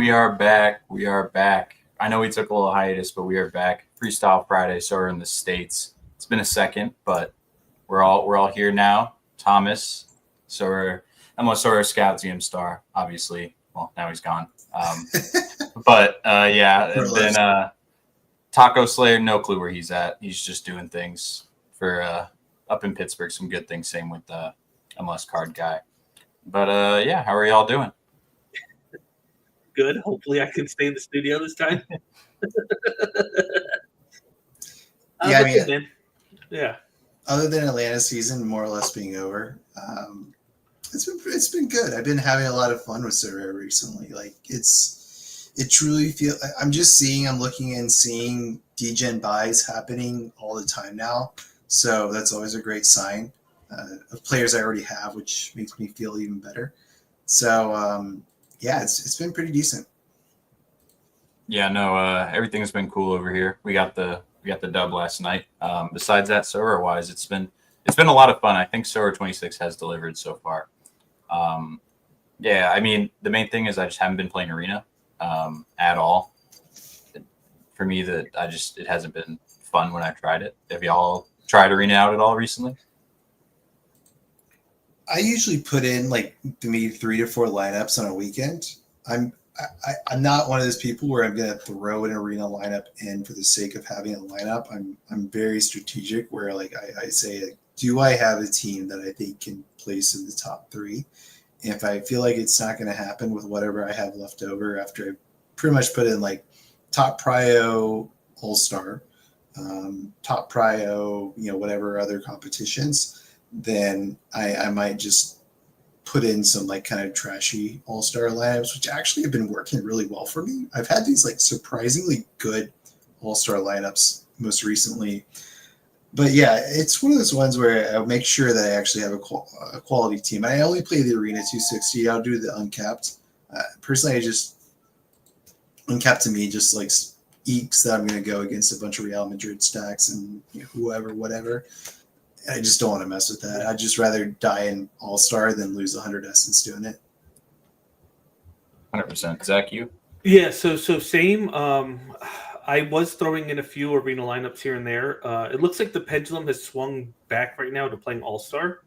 We are back. We are back. I know we took a little hiatus, but we are back. Freestyle Friday, so we're in the States. It's been a second, but we're all here now. Thomas, so we're Scout GM Star, obviously. Well, now he's gone. Yeah, and then Taco Slayer, no clue where he's at. He's just doing things for up in Pittsburgh, some good things. Same with MLS Card Guy. But yeah, how are y'all doing? Good. Hopefully, I can stay in the studio this time. Yeah, I mean, man. Yeah. Other than Atlanta season more or less being over, it's been good. I've been having a lot of fun with Survey recently. Like it truly feels. I'm looking and seeing degen buys happening all the time now. So that's always a great sign of players I already have, which makes me feel even better. So yeah, it's been pretty decent. Yeah, no, everything's been cool over here. We got the dub last night. Besides that, Sower wise, it's been a lot of fun. I think Sower 26 has delivered so far. Yeah, I mean, the main thing is I just haven't been playing Arena at all. For me, it hasn't been fun when I've tried it. Have y'all tried Arena out at all recently? I usually put in like maybe 3 to 4 lineups on a weekend. I'm not one of those people where I'm going to throw an Arena lineup in for the sake of having a lineup. I'm very strategic where like I say, do I have a team that I think can place in the top 3? And if I feel like it's not going to happen with whatever I have left over after I pretty much put in like top prio all-star, top prio, whatever other competitions, then I might just put in some like kind of trashy all-star lineups, which actually have been working really well for me. I've had these like surprisingly good all-star lineups most recently. But yeah, it's one of those ones where I'll make sure that I actually have a quality team. I only play the Arena 260. I'll do the uncapped. Personally, uncapped to me just like eeks that I'm going to go against a bunch of Real Madrid stacks and whoever, whatever. I just don't want to mess with that. I'd just rather die in All-Star than lose 100 essence doing it. 100%. Zach, you? Yeah, so same. I was throwing in a few Arena lineups here and there. It looks like the pendulum has swung back right now to playing All-Star.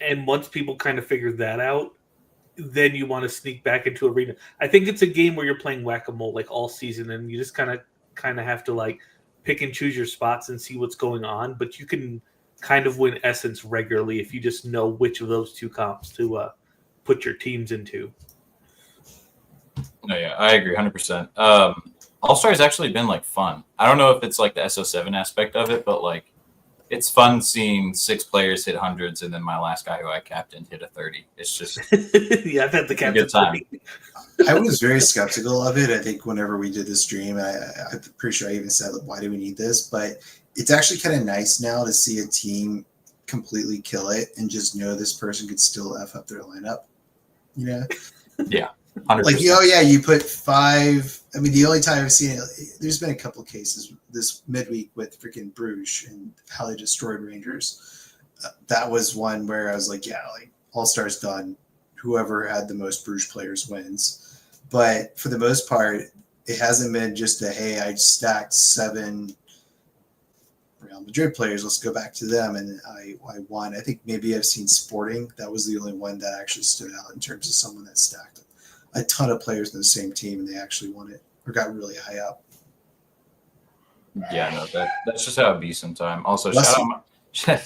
And once people kind of figure that out, then you want to sneak back into Arena. I think it's a game where you're playing whack-a-mole like all season, and you just kind of have to like pick and choose your spots and see what's going on. But you can kind of win essence regularly if you just know which of those two comps to put your teams into. No, yeah, I agree 100%. All-Star has actually been like fun. I don't know if it's like the SO7 aspect of it, but like it's fun seeing 6 players hit hundreds and then my last guy who I captained hit a 30. It's just yeah, I've had the captain. Good time. I was very skeptical of it. I think whenever we did this stream, I'm pretty sure I even said, why do we need this? But it's actually kind of nice now to see a team completely kill it and just know this person could still F up their lineup. Yeah. 100%. Like, you put 5. I mean, the only time I've seen it, there's been a couple of cases this midweek with freaking Bruges and how they destroyed Rangers. That was one where I was like, yeah, like All-Star's done. Whoever had the most Bruges players wins. But for the most part, it hasn't been just hey, I stacked 7 Real Madrid players. Let's go back to them, and I won. I think maybe I've seen Sporting. That was the only one that actually stood out in terms of someone that stacked a ton of players in the same team, and they actually won it or got really high up. Yeah, no, that's just how it be sometimes. Also, shout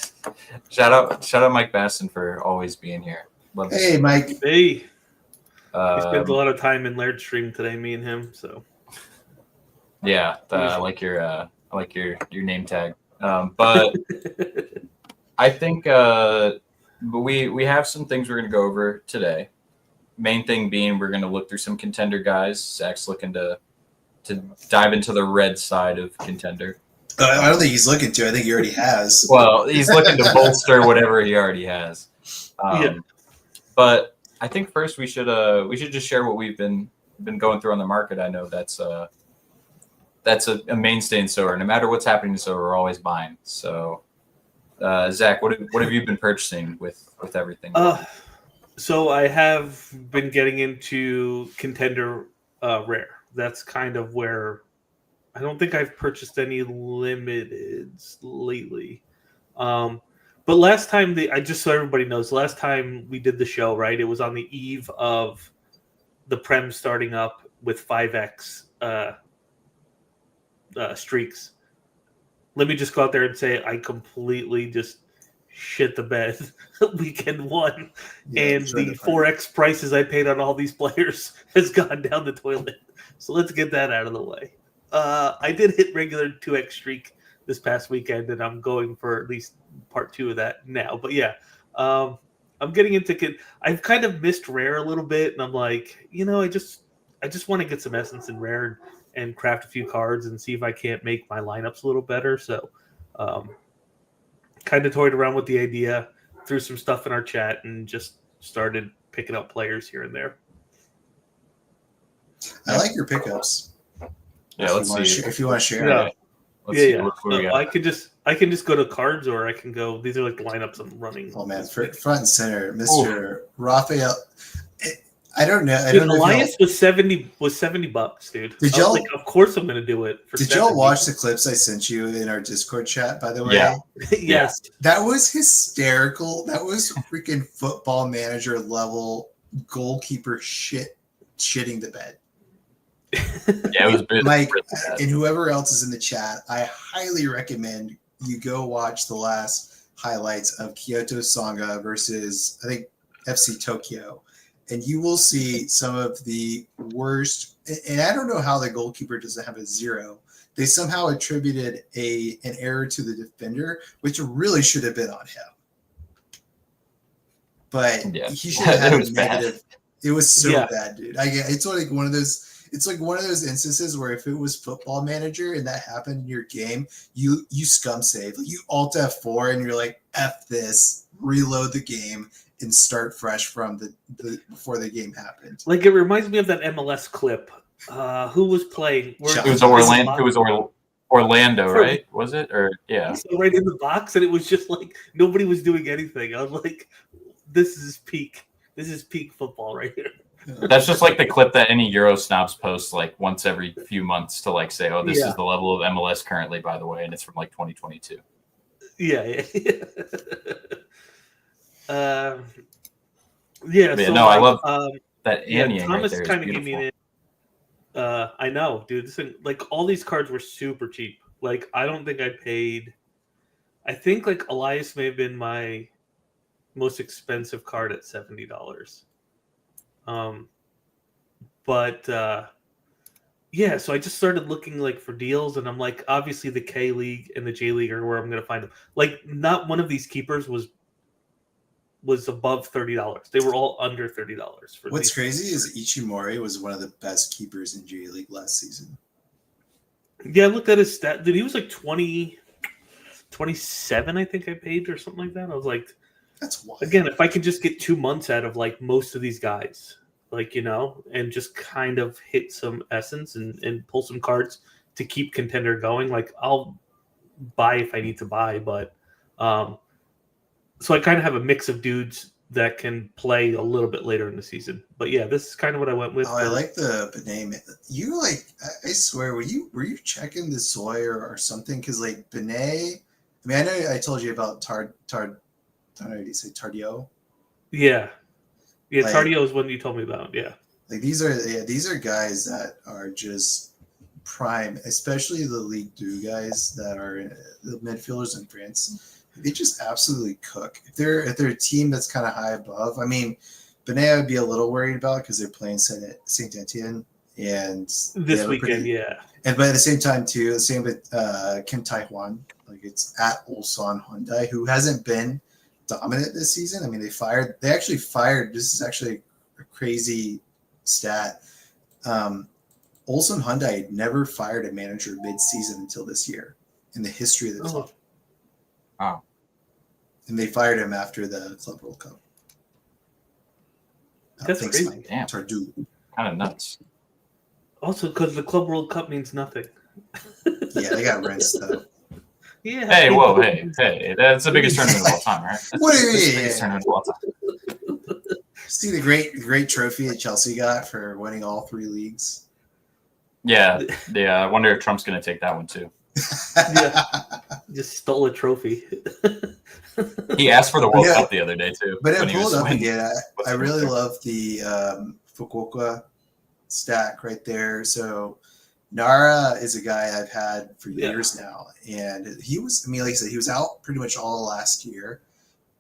out Mike Basson for always being here. Hey, Mike. Hey. He spent a lot of time in Laird stream today, me and him. So yeah, I like your name tag. But I think we have some things we're going to go over today. Main thing being we're going to look through some contender guys. Zach's looking to dive into the red side of contender. I don't think he's looking to. I think he already has. Well, he's looking to bolster whatever he already has. But I think first we should just share what we've been going through on the market. I know that's a mainstay in Sower. No matter what's happening in Sower, we're always buying. So, Zach, what have you been purchasing with everything? So I have been getting into Contender rare. That's kind of where I don't think I've purchased any limiteds lately. But last time I just so everybody knows, last time we did the show, right? It was on the eve of the Prem starting up with 5x streaks. Let me just go out there and say I completely just shit the bed weekend one, and the 4x prices I paid on all these players has gone down the toilet. So let's get that out of the way. I did hit regular 2x streak this past weekend, and I'm going for at least part 2 of that now. But yeah, I'm getting into. I've kind of missed rare a little bit, and I'm like, I just want to get some essence in rare and craft a few cards and see if I can't make my lineups a little better. So, kind of toyed around with the idea, threw some stuff in our chat, and just started picking up players here and there. I like your pickups. Yeah, let's see. If you want to share. Yeah. Yeah. I can just go to cards, or I can go. These are like the lineups I'm running. Oh man, front and center, Mr. Raphael. I don't know. I Dude, don't know. Alliance was $70, dude. Did y'all? Like, of course, I'm going to do it. Did y'all watch the clips I sent you in our Discord chat? By the way, yeah. Yes, that was hysterical. That was freaking Football Manager level goalkeeper shitting the bed. Yeah, it was big. Mike and whoever else is in the chat, I highly recommend you go watch the last highlights of Kyoto Sanga versus I think FC Tokyo. And you will see some of the worst. And I don't know how the goalkeeper doesn't have a 0. They somehow attributed an error to the defender, which really should have been on him. But he should have had a negative. It was so bad, dude. It's like one of those. It's like one of those instances where if it was Football Manager and that happened in your game, you scum save. Like you alt F4 and you're like, F this, reload the game and start fresh from the before the game happened. Like it reminds me of that MLS clip. Who was playing? It was Orlando. It was Orlando, right? Was it? Or yeah, right in the box, and it was just like nobody was doing anything. I was like, "This is peak. This is peak football right here." That's just like the clip that any Euro snobs post like once every few months to like say, "Oh, this is the level of MLS currently," by the way, and it's from like 2022. Yeah. So no, I love that Anyang Thomas right there. Kind of gave me I know, dude. This thing, like all these cards were super cheap. Like I don't think I paid. I think like Elias may have been my most expensive card at $70. So I just started looking like for deals, and I'm like, obviously the K League and the J League are where I'm going to find them. Like, not one of these keepers was above $30. They were all under $30. What's crazy is Ichimori was one of the best keepers in J League last season. Yeah, I looked at his stat. Dude, he was like 27, I think I paid, or something like that. I was like, that's wild. Again, if I could just get 2 months out of like most of these guys, like, and just kind of hit some essence and pull some cards to keep Contender going, like I'll buy if I need to buy. But so I kind of have a mix of dudes that can play a little bit later in the season. But yeah, this is kind of what I went with. Oh, I like the Benet. You like, I swear, were you checking the soy or something? Because like Benet, I mean, I know I told you about how do you say Tardio? Yeah. Yeah, like, Tardio is one you told me about. Yeah. Like these are guys that are just prime, especially the Ligue 2 guys that are the midfielders in France. They just absolutely cook. If they're a team that's kind of high above, I mean, Benet I would be a little worried about because they're playing Saint Etienne and this weekend, And but at the same time too, the same with Kim Tai-hwan. Like it's at Ulsan Hyundai, who hasn't been dominant this season. I mean, they actually fired. This is actually a crazy stat. Ulsan Hyundai never fired a manager mid-season until this year in the history of the club. Wow. And they fired him after the Club World Cup. That's crazy. Damn. Tardu. Kind of nuts. Also, because the Club World Cup means nothing. Yeah, they got rinsed though. Yeah. Hey, whoa, hey. That's the biggest tournament of all time, right? That's What do you the mean? biggest tournament of all time. See the great trophy that Chelsea got for winning all 3 leagues. Yeah. I wonder if Trump's going to take that one too. Yeah. Just stole a trophy. He asked for the World Yeah. Cup the other day too. But when I he pulled was up winning. again. I really love the Fukuoka stack right there. So Nara is a guy I've had for years now, and he was. I mean, like I said, he was out pretty much all last year,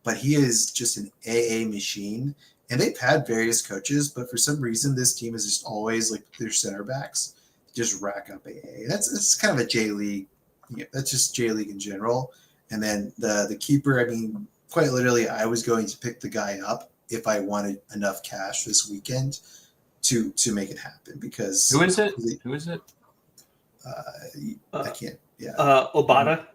but he is just an AA machine. And they've had various coaches, but for some reason, this team is just always like their center backs just rack up AA. That's kind of a J League. Yeah, that's just J League in general. And then the keeper. I mean, quite literally, I was going to pick the guy up if I wanted enough cash this weekend to make it happen. Because Who is it? Who is it? I can't. Yeah. Obata.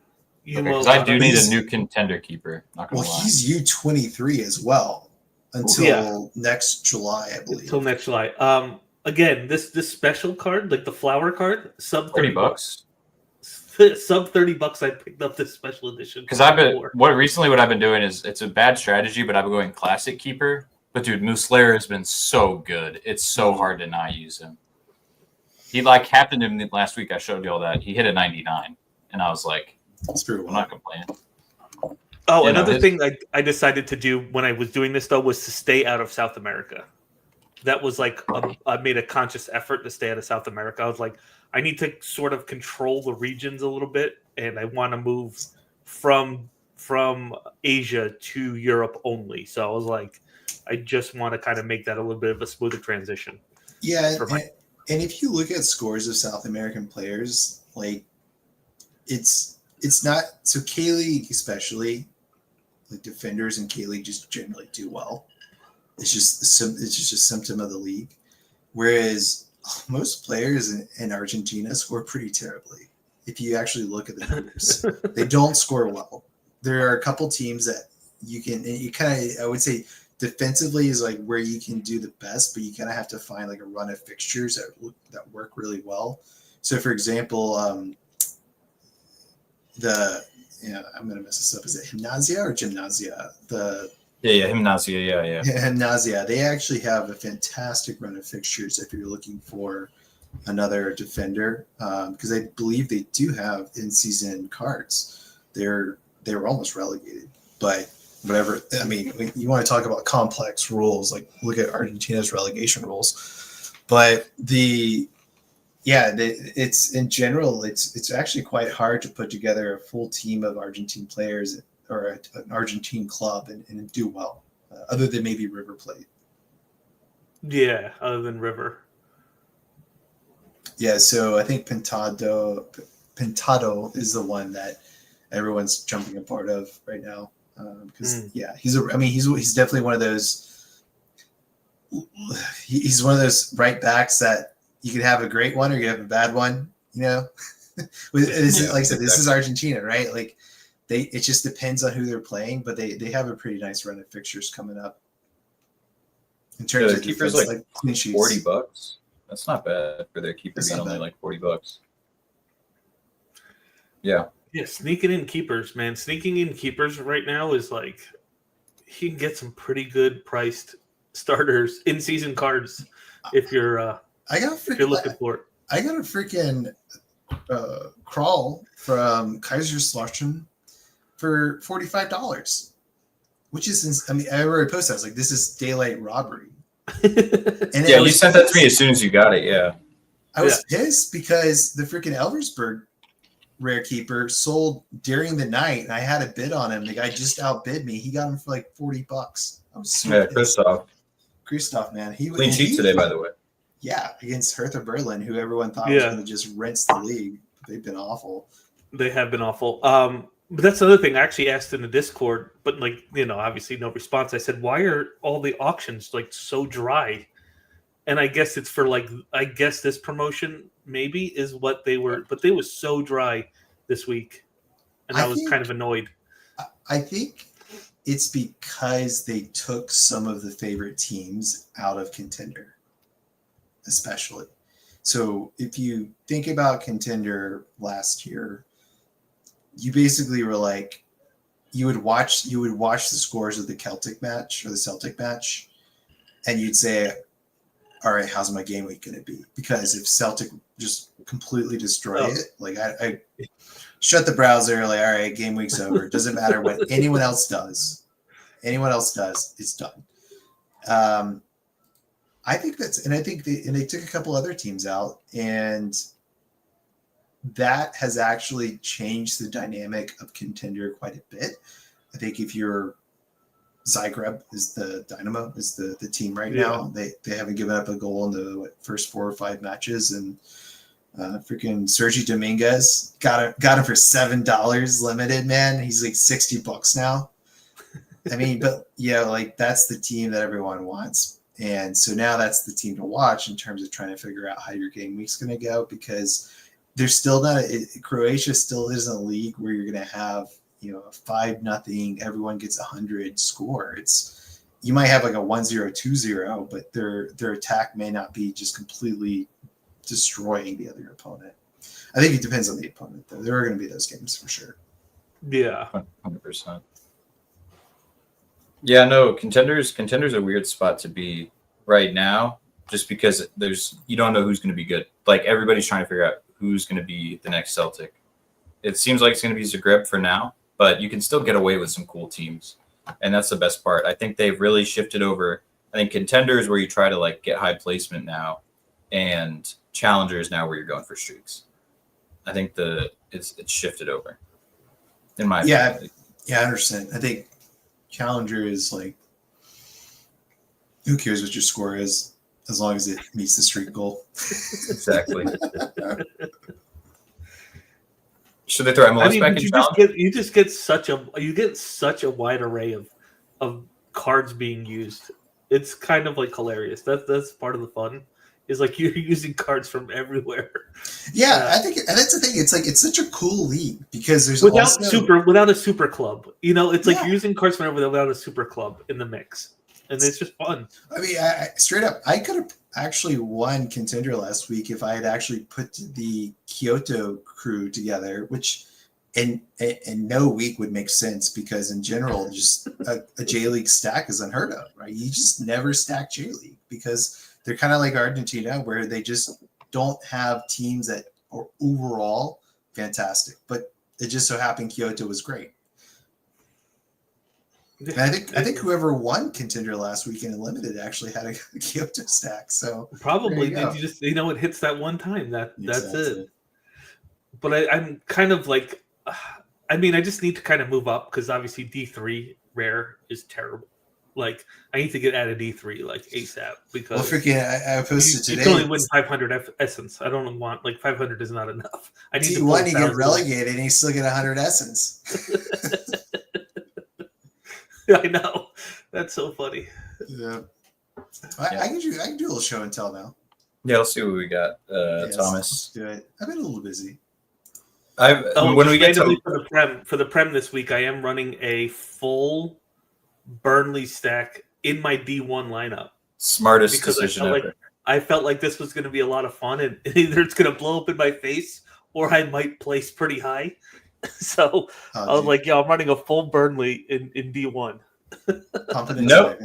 Because I do need a new contender keeper. Not gonna lie. He's U23 as well until next July, I believe. Until next July. Again, this special card, like the flower card, sub $30. Sub $30. I picked up this special edition because I've been what I've been doing is it's a bad strategy, but I've been going classic keeper. But dude, Muslera has been so good. It's so hard to not use him. He like captained him last week. I showed you all that. He hit a 99, and I was like, I'm not complaining. Oh, another thing I decided to do when I was doing this though was to stay out of South America. That was like I made a conscious effort to stay out of South America. I was like, I need to sort of control the regions a little bit, and I want to move from Asia to Europe only. So I was like, I just want to kind of make that a little bit of a smoother transition. Yeah, and if you look at scores of South American players, like it's not so K-League especially, like defenders in K-League just generally do well. It's just a symptom of the league. Whereas most players in Argentina score pretty terribly. If you actually look at the numbers, they don't score well. There are a couple teams that you kind of, I would say defensively is like where you can do the best, but you kind of have to find like a run of fixtures that work really well. So for example, I'm going to mess this up. Is it Gimnasia or Gimnasia? Gimnasia, yeah. Gimnasia. They actually have a fantastic run of fixtures if you're looking for another defender, because I believe they do have in-season cards. They were almost relegated, but whatever. I mean, you want to talk about complex rules, like look at Argentina's relegation rules. But it's in general, it's actually quite hard to put together a full team of Argentine players or an Argentine club and do well, other than maybe River Plate. Yeah, other than River. Yeah, so I think Pintado is the one that everyone's jumping a part of right now. Because he's definitely one of those. He's one of those right backs that you can have a great one or you have a bad one. You know, like I said, this is Argentina, right? Like it just depends on who they're playing, but they have a pretty nice run of fixtures coming up. In terms of keepers, defense, like clean sheets. $40. That's not bad for their keeper being only like $40. Yeah. Yeah, sneaking in keepers, man. Sneaking in keepers right now is like you can get some pretty good priced starters in season cards if you're looking for it. I got a freaking crawl from Kaiserslautern for $45, which is, I mean, I already posted. I was like, this is daylight robbery. And you sent that to me as soon as you got it. Yeah, I was pissed because the freaking Elversberg rare keeper sold during the night, and I had a bid on him. The guy just outbid me. He got him for like $40. I was so Christoph, man, he clean sheet today, by the way. Yeah, against Hertha Berlin, who everyone thought was going to just rinse the league. They've been awful. They have been awful. But that's the other thing I actually asked in the Discord, but obviously no response. I said, why are all the auctions like so dry? And I guess it's for this promotion maybe is what they were, but they was so dry this week. And I was kind of annoyed. I think it's because they took some of the favorite teams out of Contender, especially. So if you think about Contender last year, you basically were like, you would watch the scores of the Celtic match, and you'd say, all right, how's my game week going to be? Because if Celtic just completely destroy it, like I shut the browser, like, all right, game week's over. It doesn't matter what anyone else does. Anyone else does, it's done. I think they took a couple other teams out, and that has actually changed the dynamic of Contender quite a bit. I think if you're Zagreb is the Dynamo is the team right now. They haven't given up a goal in the first 4 or 5 matches, and freaking Sergi Dominguez got him for $7 limited, man. He's like $60 now. I mean, but yeah, like that's the team that everyone wants. And so now that's the team to watch in terms of trying to figure out how your game week's going to go, because there's still not Croatia still isn't a league where you're going to have, a 5-0, everyone gets 100 score. You might have like a 1-0, 2-0, but their attack may not be just completely destroying the other opponent. I think it depends on the opponent, though. There are going to be those games for sure. Yeah, 100%. Yeah, no, Contender's a weird spot to be right now, just because you don't know who's going to be good. Like everybody's trying to figure out who's going to be the next Celtic. It seems like it's going to be Zagreb for now, but you can still get away with some cool teams, and that's the best part. I think they've really shifted over. I think Contender is where you try to like get high placement now, and Challenger is now where you're going for streaks. I think it's shifted over. In my opinion. Yeah, I understand. I think Challenger is like, who cares what your score is as long as it meets the streak goal. Exactly. Should they throw MLS back in Challenger? You get such a wide array of cards being used. It's kind of like hilarious. That's part of the fun. Is like you're using cards from everywhere. Yeah, I think, and that's the thing. It's like it's such a cool league because there's without a super club. It's like you're using cards from everywhere without a super club in the mix, and it's just fun. I mean, straight up, I could have actually won Contender last week if I had actually put the Kyoto crew together, which in no week would make sense because in general, just a J League stack is unheard of, right? You just never stack J League because they're kind of like Argentina, where they just don't have teams that are overall fantastic. But it just so happened Kyoto was great. And I think whoever won Contender last weekend in Limited actually had a Kyoto stack. So probably you just it hits that one time. That's it. But I'm kind of like, I mean, I just need to kind of move up because obviously D3 rare is terrible. Like I need to get out of D3 like ASAP because I posted today. You can only win 500 essence. I don't want 500 is not enough. I need D1 you get relegated and you still get 100 essence. I know. That's so funny. Yeah. I can do a little show and tell now. Yeah, let's see what we got. Thomas. Let's do it. I've been a little busy. When we get to for the Prem this week, I am running a full Burnley stack in my D1 lineup. Smartest decision ever. I felt like this was going to be a lot of fun, and either it's going to blow up in my face or I might place pretty high. So I was like, I'm running a full Burnley in D1. No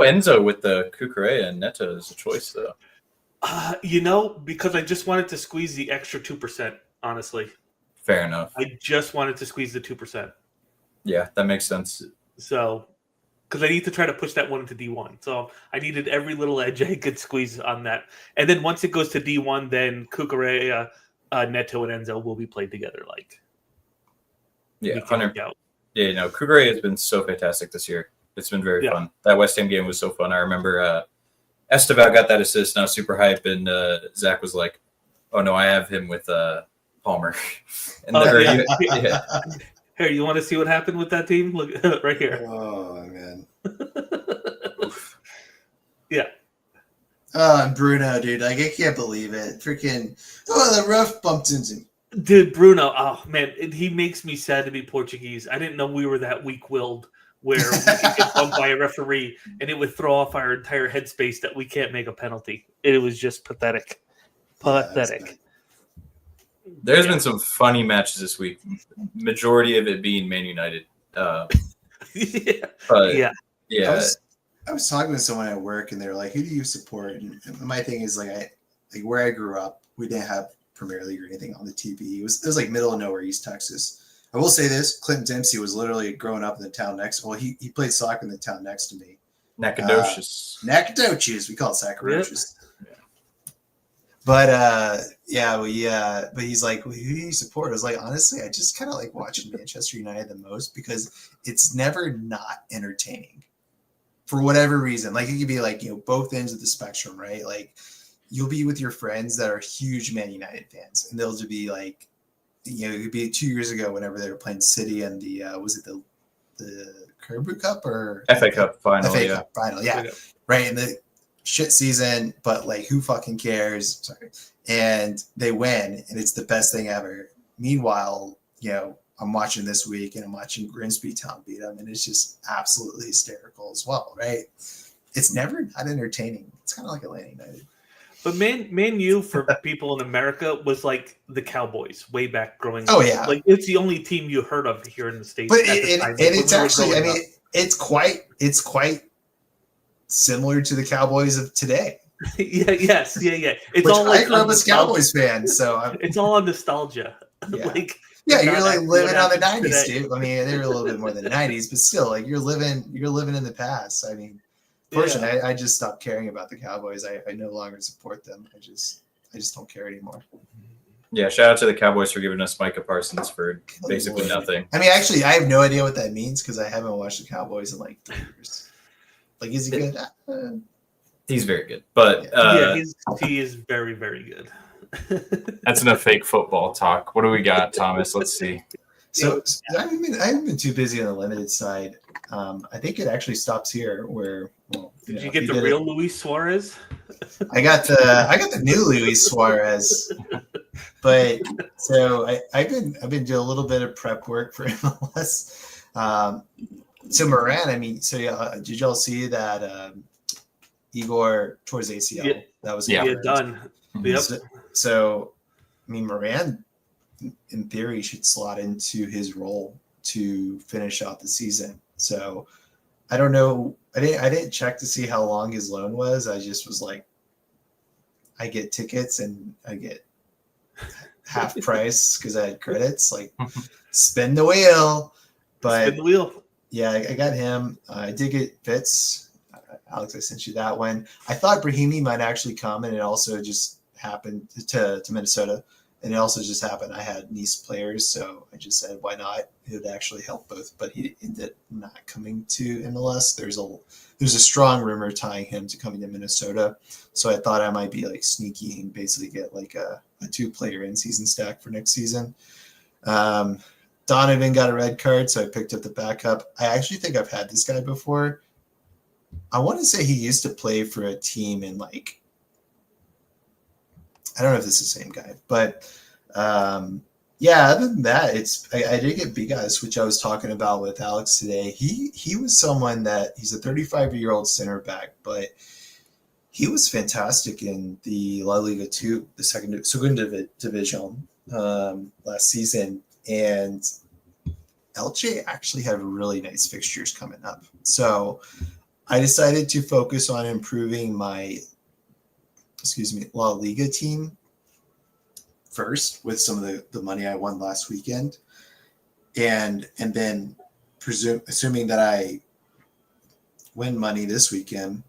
Enzo with the Cucurella and Neto is a choice, though. Because I just wanted to squeeze the extra 2%, honestly. Fair enough. I just wanted to squeeze the 2%. Yeah, that makes sense. So, because I need to try to push that one into D1. So I needed every little edge I could squeeze on that. And then once it goes to D1, then Cucurella, Neto, and Enzo will be played together. Yeah, 100. Yeah, Cucurella has been so fantastic this year. It's been very fun. That West Ham game was so fun. I remember Esteval got that assist, and I was super hype, and Zach was like, "Oh no, I have him with Palmer." And Here, you want to see what happened with that team? Look right here. Oh man. Yeah. Oh, Bruno, dude, I can't believe it. Freaking the ref bumped into me. Dude, Bruno, oh man, he makes me sad to be Portuguese. I didn't know we were that weak-willed where we could get bumped by a referee and it would throw off our entire headspace that we can't make a penalty. It was just pathetic. Pathetic. There's been some funny matches this week. Majority of it being Man United. I I was talking with someone at work, and they're like, "Who do you support?" And my thing is like where I grew up, we didn't have Premier League or anything on the TV. It was like middle of nowhere, East Texas. I will say this: Clinton Dempsey was literally growing up in the town next. Well, he played soccer in the town next to me. Nacogdoches. Nacogdoches, we call it Sacroches. Yep. But but he's like, well, who do you support? I was like, honestly, I just kind of like watching Manchester United the most because it's never not entertaining for whatever reason. Like it could be like, both ends of the spectrum, right? Like you'll be with your friends that are huge Man United fans, and they'll just be like, it could be 2 years ago whenever they were playing City and the was it the Carabao Cup or FA Cup final, Cup final, yeah, right. And the shit season, but like who fucking cares? Sorry. And they win, and it's the best thing ever. Meanwhile, I'm watching this week, and I'm watching Grimsby Town beat them, and it's just absolutely hysterical as well, right? It's never not entertaining. It's kind of like Atlanta United. But Man U for people in America was like the Cowboys way back growing up. Oh yeah, like it's the only team you heard of here in the States. But it's actually, I mean, it's quite similar to the Cowboys of today. Yeah. It's which all like I grew up as a Cowboys fan, so it's all on nostalgia. Yeah, you're like living on the 90s, dude. I mean, they were a little bit more than the 90s, but still, like you're living in the past. I mean, fortunately, I just stopped caring about the Cowboys. I no longer support them. I just don't care anymore. Yeah, shout out to the Cowboys for giving us Micah Parsons for basically nothing. I mean, actually, I have no idea what that means because I haven't watched the Cowboys in like 3 years. Like, is he good? He's very good, but he is very, very good. That's enough fake football talk. What do we got, Thomas? Let's see. So I haven't been too busy on the limited side. I think it actually stops here. Where did you get the real Luis Suarez? I got the new Luis Suarez. But so I've been doing a little bit of prep work for MLS. So Moran, I mean, so yeah, did y'all see that Igor tore his ACL? Yeah. That was done. Yep. So I mean, Moran, in theory, should slot into his role to finish out the season. So I don't know. I didn't check to see how long his loan was. I just was like, I get tickets and I get half price because I had credits. Like, spin the wheel. But spin the wheel. Yeah, I got him. I did get Fitz. Alex, I sent you that one. I thought Brahimi might actually come, and it also just happened to Minnesota. And it also just happened. I had Nice players, so I just said, why not? It would actually help both. But he ended up not coming to MLS. There's a strong rumor tying him to coming to Minnesota. So I thought I might be like sneaky and basically get like a 2-player in-season stack for next season. Donovan got a red card, so I picked up the backup. I actually think I've had this guy before. I want to say he used to play for a team in like, I don't know if this is the same guy, but yeah, other than that, I did get Bigas, which I was talking about with Alex today. He was someone that he's a 35-year-old center back, but he was fantastic in the La Liga 2, the second division last season. And LJ actually had really nice fixtures coming up. So I decided to focus on improving my La Liga team first with some of the money I won last weekend. And then assuming that I win money this weekend,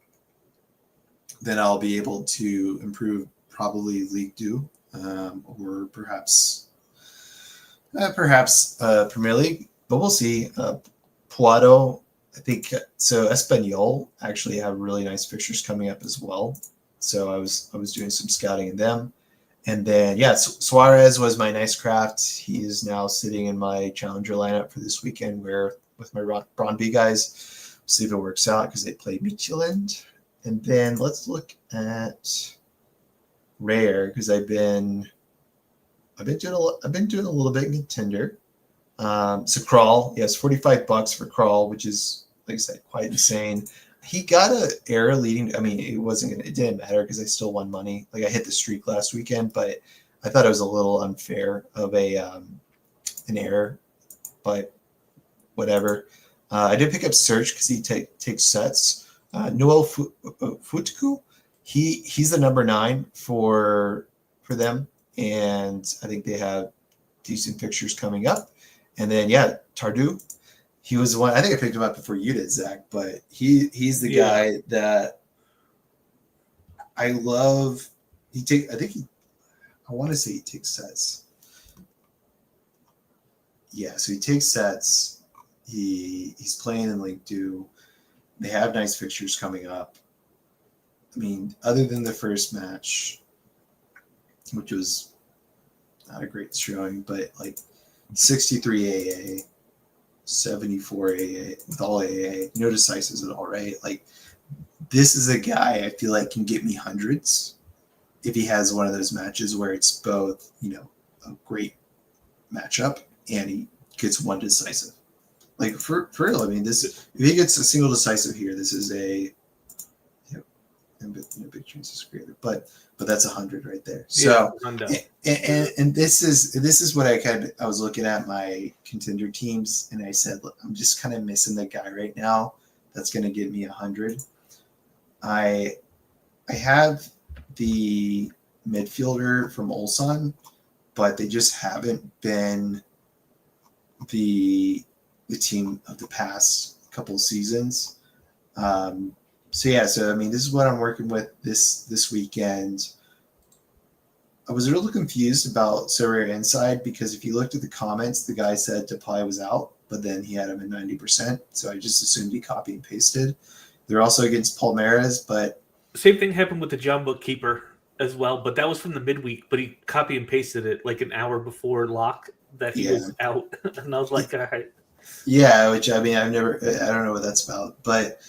then I'll be able to improve probably League 2 or perhaps Premier League, but we'll see. Puado, I think so. Espanyol actually have really nice fixtures coming up as well. So I was doing some scouting in them. And then, Suarez was my nice craft. He is now sitting in my challenger lineup for this weekend with my Braun B guys. We'll see if it works out because they play Midtjylland. And then let's look at Rare because I've been doing a little bit in Contender. So Crawl, yes, $45 for Crawl, which is, like I said, quite insane. He got an error leading. I mean, it didn't matter because I still won money. Like I hit the streak last weekend, but I thought it was a little unfair of an error. But whatever. I did pick up Search because he takes sets. Noel Futku. He's the number 9 for them, and I think they have decent fixtures coming up. And then Tardu, he was the one. I think I picked him up before you did, Zach. But he's the guy that I love. I want to say he takes sets. Yeah, so he takes sets. He's playing in League 2. They have nice fixtures coming up. I mean, other than the first match, which was not a great showing, but like 63 AA, 74 AA, with all AA, no decisives at all, right? Like, this is a guy I feel like can get me hundreds if he has one of those matches where it's both, a great matchup and he gets one decisive. Like, for real, I mean, if he gets a single decisive here, this is a big chances created, but that's 100 right there. So and this is what I was looking at my contender teams, and I said, look, I'm just kind of missing the guy right now that's going to give me 100. I have the midfielder from Ulsan, but they just haven't been the team of the past couple of seasons. So I mean, this is what I'm working with this weekend. I was a little confused about Sorare Inside because if you looked at the comments, the guy said Depay was out, but then he had him at 90%. So I just assumed he copy and pasted. They're also against Palmeiras, but same thing happened with the John Bookkeeper as well, but that was from the midweek. But he copy and pasted it like an hour before lock that he was out, and I was like, all right. Yeah, which I mean, I don't know what that's about, but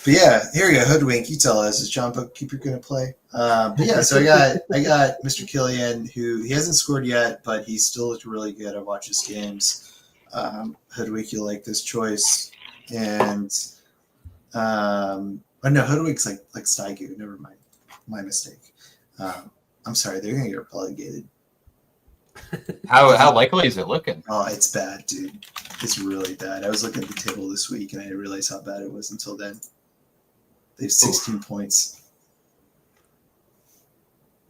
yeah, here we go. Hoodwink, you tell us, is John Bookkeeper going to play? But yeah, so I got Mr. Killian, who he hasn't scored yet, but he still looked really good. I watch his games. Hoodwink, you like this choice, and Hoodwink's like Steigu. Never mind, my mistake. I'm sorry, they're going to get relegated. How likely is it looking? Oh, it's bad, dude. It's really bad. I was looking at the table this week, and I didn't realize how bad it was until then. They have 16 points.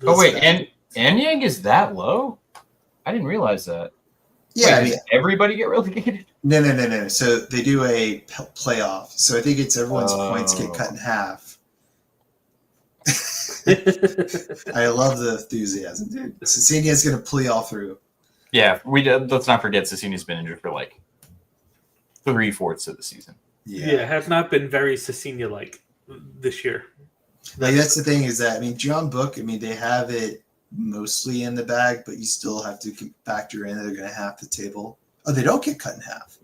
Oh, wait, and Anyang is that low? I didn't realize that. Yeah, Wait, does everybody get relegated? No. So they do a playoff. So I think it's everyone's points get cut in half. I love the enthusiasm, dude. Cecilia's going to play all through. Yeah, let's not forget Cecilia's been injured for like 3/4 of the season. Yeah, has not been very Cecilia-like this year. That's the thing is that, I mean, John Book, I mean, they have it mostly in the bag, but you still have to factor in that they're going to half the table. Oh, they don't get cut in half.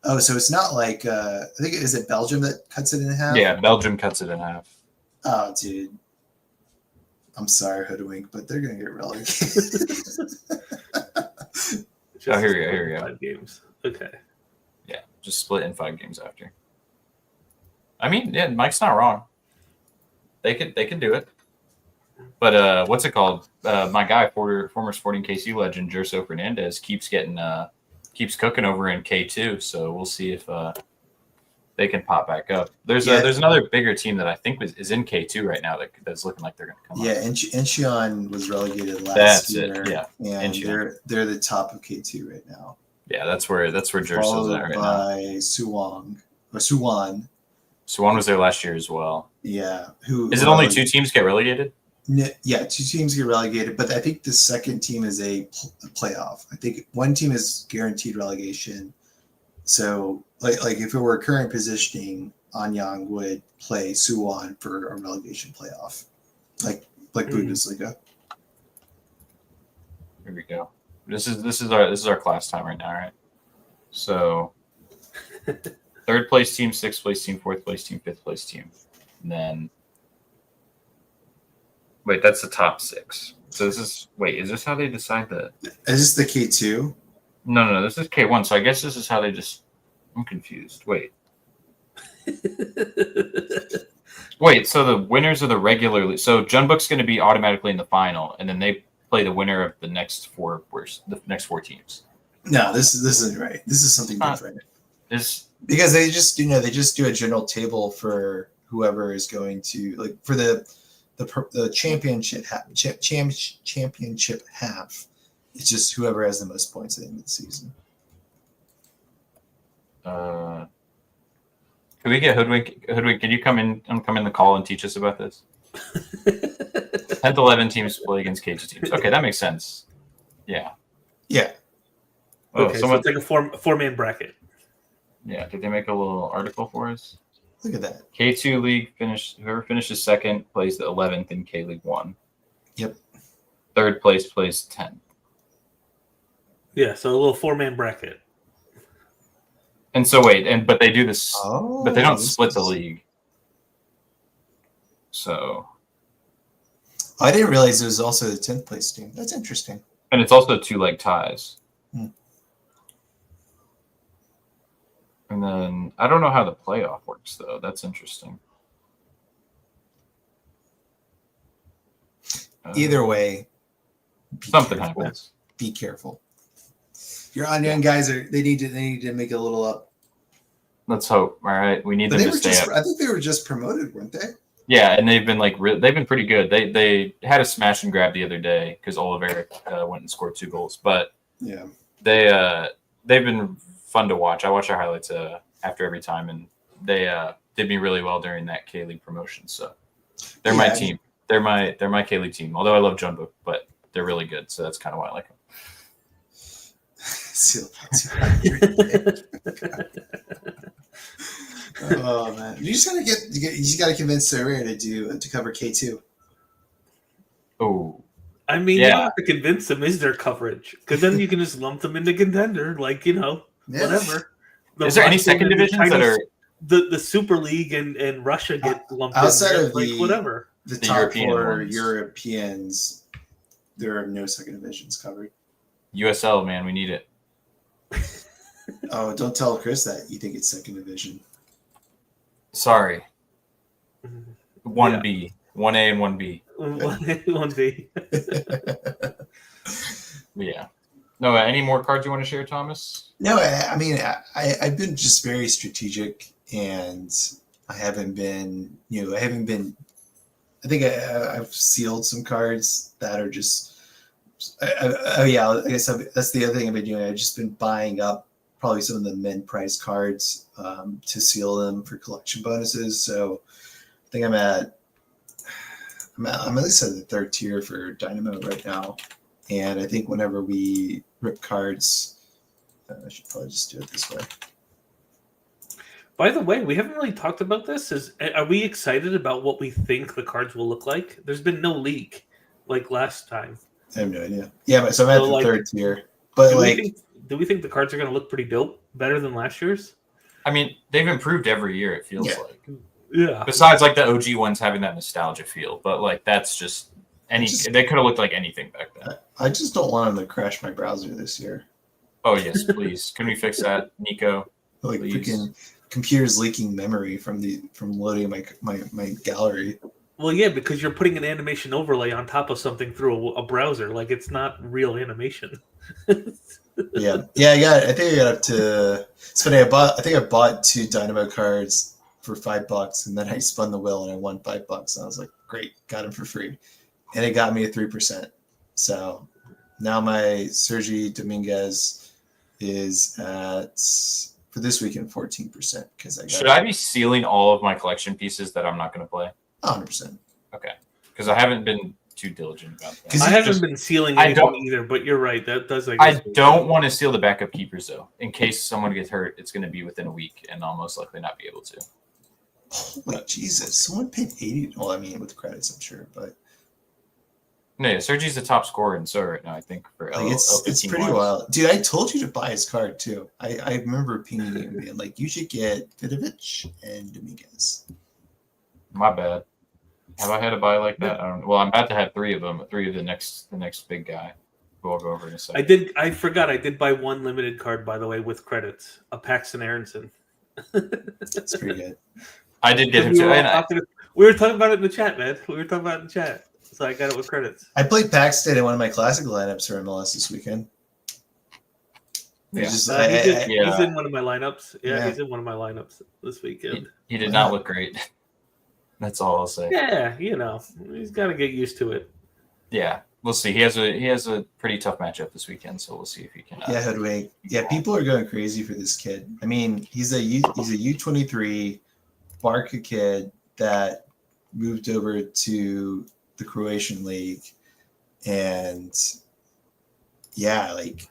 Oh, so it's not like, I think, is it Belgium that cuts it in half? Yeah, Belgium cuts it in half. Oh, dude. I'm sorry, Hoodwink, but they're going to get relegated. Here we go. 5 games. Okay. Yeah, just split in 5 games after. I mean, yeah, Mike's not wrong. They could do it. But what's it called? My guy, former Sporting KC legend, Gerso Fernandez, keeps cooking over in K2. So we'll see if they can pop back up. There's another bigger team that I think is in K2 right now that's looking like they're going to come up. Yeah, Incheon was relegated last year. It, yeah. And they're the top of K2 right now. Yeah, that's where Gerso's at right now. By Suwon. Suwon was there last year as well. Yeah. Is it only 2 teams get relegated? Yeah, 2 teams get relegated, but I think the second team is a playoff. I think one team is guaranteed relegation. So, like if it were current positioning, Anyang would play Suwon for a relegation playoff, like Bundesliga. Here we go. This is our class time right now, right? So, 3rd place team, 6th place team, 4th place team, 5th place team, and then wait, that's the top 6. So is this how they decide that? Is this the K2? No, this is K1. So I guess this is how they I'm confused. Wait, so the winners of the regular, so Junbook's going to be automatically in the final, and then they play the winner of the next 4 teams. No, this isn't right. This is something different. Because they just do a general table for whoever is going to like for the championship championship half. It's just whoever has the most points at the end of the season. Can we get Hoodwink? Hoodwink, can you come in the call and teach us about this? 10th, 11 teams play against Cage teams. Okay, that makes sense. Yeah. Yeah. Oh, Okay, so it's like a four-man bracket. Yeah, did they make a little article for us? Look at that. K2 League whoever finishes second plays the 11th in K League 1. Yep. Third place plays 10th. Yeah, so a little four-man bracket. And so but they do this, but they don't split the is... league. So. I didn't realize it was also the 10th place team. That's interesting. And it's also 2-leg ties. And then I don't know how the playoff works, though. That's interesting. Either way, something happens. Be careful. Your young guys they need to make a little up. Let's hope. All right, we need them to stay up. I think they were just promoted, weren't they? Yeah, and they've been they've been pretty good. They had a smash and grab the other day because Oliveira went and scored 2 goals. But yeah, they've been fun to watch. I watch their highlights after every time, and they did me really well during that K League promotion. So they're my team. They're my K League team. Although I love Jumbo, but they're really good. So that's kind of why I like them. Oh man, you just gotta convince Surveyor to cover K2. Oh, I mean, you don't have to convince them. Is there coverage? Because then you can just lump them into contender, whatever. Is there any second divisions that are the Super League and Russia get lumped outside in of whatever the top 4 Europeans? There are no second divisions covered. USL, man, we need it. Oh, don't tell Chris that you think it's second division. Sorry. 1B, 1A and 1B. 1B. Yeah. No, any more cards you want to share, Thomas? No, I mean, I've been just very strategic, and I think I've sealed some cards that are just. I guess that's the other thing I've been doing. I've just been buying up probably some of the min price cards to seal them for collection bonuses. So I think I'm at least at the 3rd tier for Dynamo right now. And I think whenever we rip cards, I should probably just do it this way. By the way, we haven't really talked about this. Are we excited about what we think the cards will look like? There's been no leak like last time. I have no idea. Yeah, but so I'm at the 3rd tier. But do we think the cards are going to look pretty dope, better than last year's? I mean, they've improved every year. It feels like. Yeah. Besides, the OG ones having that nostalgia feel, but that's just they could have looked like anything back then. I just don't want them to crash my browser this year. Oh yes, please. Can we fix that, Nico? Freaking computers leaking memory from loading my gallery. Well, yeah, because you're putting an animation overlay on top of something through a browser. It's not real animation. Yeah. I think I got up to. It's funny. I bought 2 Dynamo cards for $5, and then I spun the wheel and I won $5. And I was like, great, got them for free, and it got me a 3%. So now my Sergi Dominguez is at for this weekend 14% because Should I be sealing all of my collection pieces that I'm not going to play? 100%. Okay, because I haven't been too diligent about that. I haven't been sealing anything either, but you're right. That does. I don't want to seal the backup keepers though, in case someone gets hurt. It's going to be within a week, and I'll most likely not be able to. Holy Jesus! Someone paid $80. Well, I mean, with credits, I'm sure, but no, yeah, Sergi's the top scorer in SO right now. I think for it's pretty wild, dude. I told you to buy his card too. I remember pinging you and being like, you should get Vidovic and Dominguez. My bad. Have I had to buy like that? I don't know. Well, I'm about to have 3 of them. 3 of the next big guy, who I'll go over in a second. I forgot. I did buy 1 limited card, by the way, with credits. A Paxton Aronson. That's pretty good. I did get him we were talking about it in the chat, man. So I got it with credits. I played Paxton in one of my classic lineups for MLS this weekend. Yeah. He's in one of my lineups. Yeah, he's in one of my lineups this weekend. He did not look great. That's all I'll say. Yeah, he's got to get used to it. Yeah, we'll see. He has a pretty tough matchup this weekend, so we'll see if he can. Yeah, Hoodwink. Yeah, people are going crazy for this kid. I mean, he's a U23 Barca kid that moved over to the Croatian league, and yeah, like,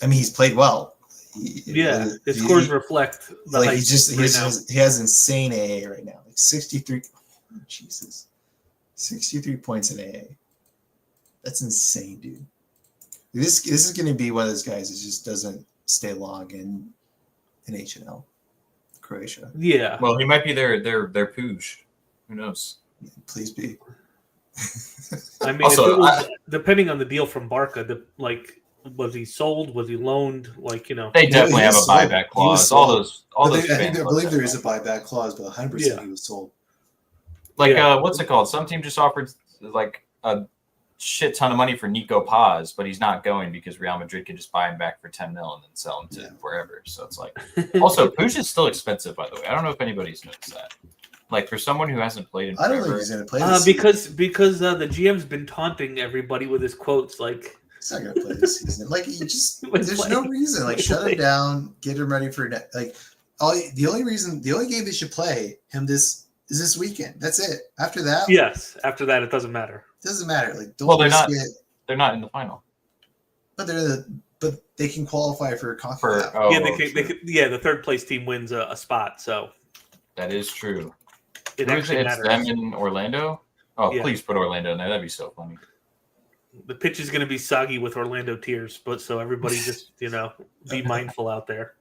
I mean, he's played well. His scores reflect the like hype he has insane AA right now, like 63. Oh, Jesus, 63 points in AA. That's insane, dude. This is going to be one of those guys that just doesn't stay long in HNL, Croatia. Yeah. Well, he might be their Puj. Who knows? Please be. I mean, Also, depending on the deal from Barca, was he sold? Was he loaned? Like, they definitely have a buyback clause. All those. I believe there is a buyback clause, but 100% he was sold. Like, what's it called? Some team just offered like a shit ton of money for Nico Paz, but he's not going because Real Madrid can just buy him back for 10 mil and then sell him to wherever. So it's like, also Puig is still expensive, by the way. I don't know if anybody's noticed that. Like, for someone who hasn't played in forever, I don't think he's going to play this because the GM's been taunting everybody with his quotes. Like, he's not going to play this season. Like, there's no reason. Like, shut him down, get him ready for the only game they should play him is this weekend. That's it. After that, after that, it doesn't matter. It doesn't matter. Like, don't they're not in the final. But but they can qualify for a conference. The third place team wins a spot. So that is true. It actually matters. Them in Orlando. Oh, please put Orlando in there. That'd be so funny. The pitch is going to be soggy with Orlando tears, but so everybody just be mindful out there.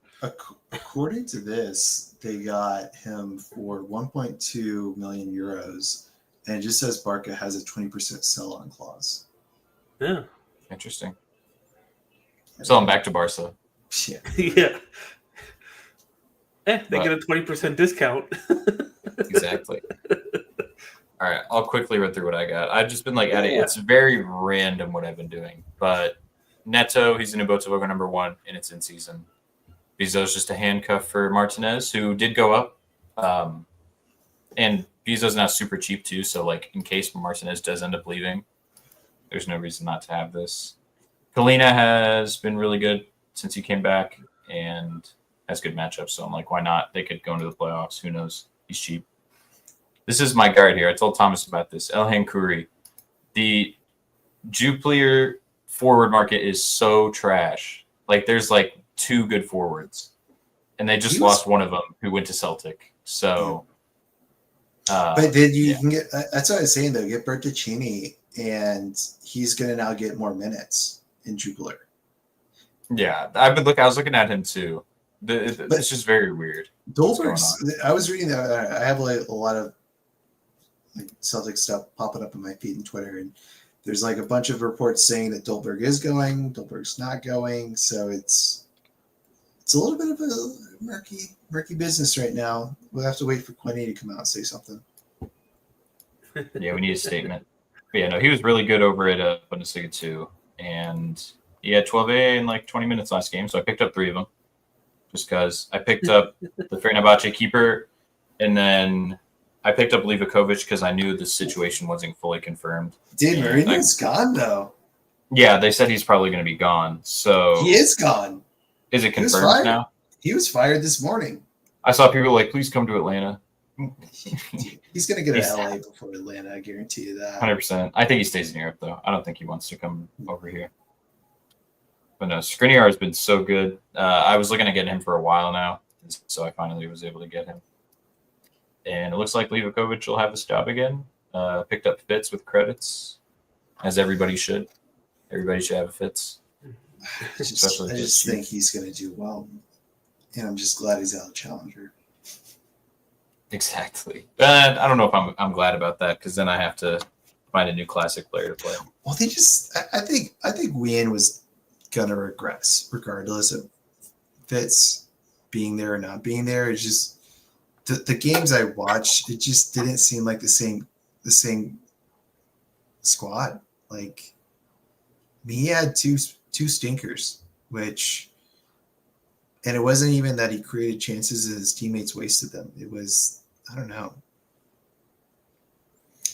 According to this, they got him for 1.2 million euros, and it just says Barca has a 20% sell-on clause. Yeah, interesting. Sell him back to Barca. Yeah, yeah. They get a 20% discount. Exactly. All right, I'll quickly run through what I got. I've just been like adding. It's very random what I've been doing, but Neto, he's in Botafogo number 1, and it's in season. Bizot's just a handcuff for Martinez, who did go up, and Bizot's now super cheap too. So, like, in case Martinez does end up leaving, there's no reason not to have this. Kalina has been really good since he came back and has good matchups. So I'm like, why not? They could go into the playoffs. Who knows? He's cheap. This is my guard here. I told Thomas about this. Elhan Khoury. The Jupiler forward market is so trash. Like, there's like 2 good forwards, and they just lost one of them who went to Celtic. So, but then you can get. That's what I was saying though. Get Bertuccini, and he's going to now get more minutes in Jupiler. Yeah, I was looking at him too. It's just very weird. Dolberg's. I was reading that. I have like a lot of like Celtic stuff popping up in my feed and Twitter, and there's like a bunch of reports saying that Dolberg is going, Dolberg's not going. So it's a little bit of a murky business right now. We'll have to wait for Quinny to come out and say something. Yeah, we need a statement. But yeah, no, he was really good over at Bundesliga 2, and he had 12A in like 20 minutes last game, so I picked up 3 of them just because I picked up the Fenerbahce keeper, and then I picked up Livakovic because I knew the situation wasn't fully confirmed. Dude, Mourinho's gone though. Yeah, they said he's probably going to be gone. So he is gone. Is it confirmed now? He was fired this morning. I saw people like, please come to Atlanta. He's going to get to LA before Atlanta. I guarantee you that. 100%. I think he stays in Europe, though. I don't think he wants to come over here. But no, Skriniar has been so good. I was looking at getting him for a while now, so I finally was able to get him. And it looks like Livakovic will have his job again. Picked up Fitz with credits, as everybody should. Everybody should have a Fitz. I just think he's going to do well. And I'm just glad he's out of Challenger. Exactly. I don't know if I'm glad about that, because then I have to find a new classic player to play. Well, I think Wien was going to regress regardless of Fitz being there or not being there. It's just the games I watched, it just didn't seem like the same squad. Like, he had two stinkers, and it wasn't even that he created chances and his teammates wasted them. It was, I don't know.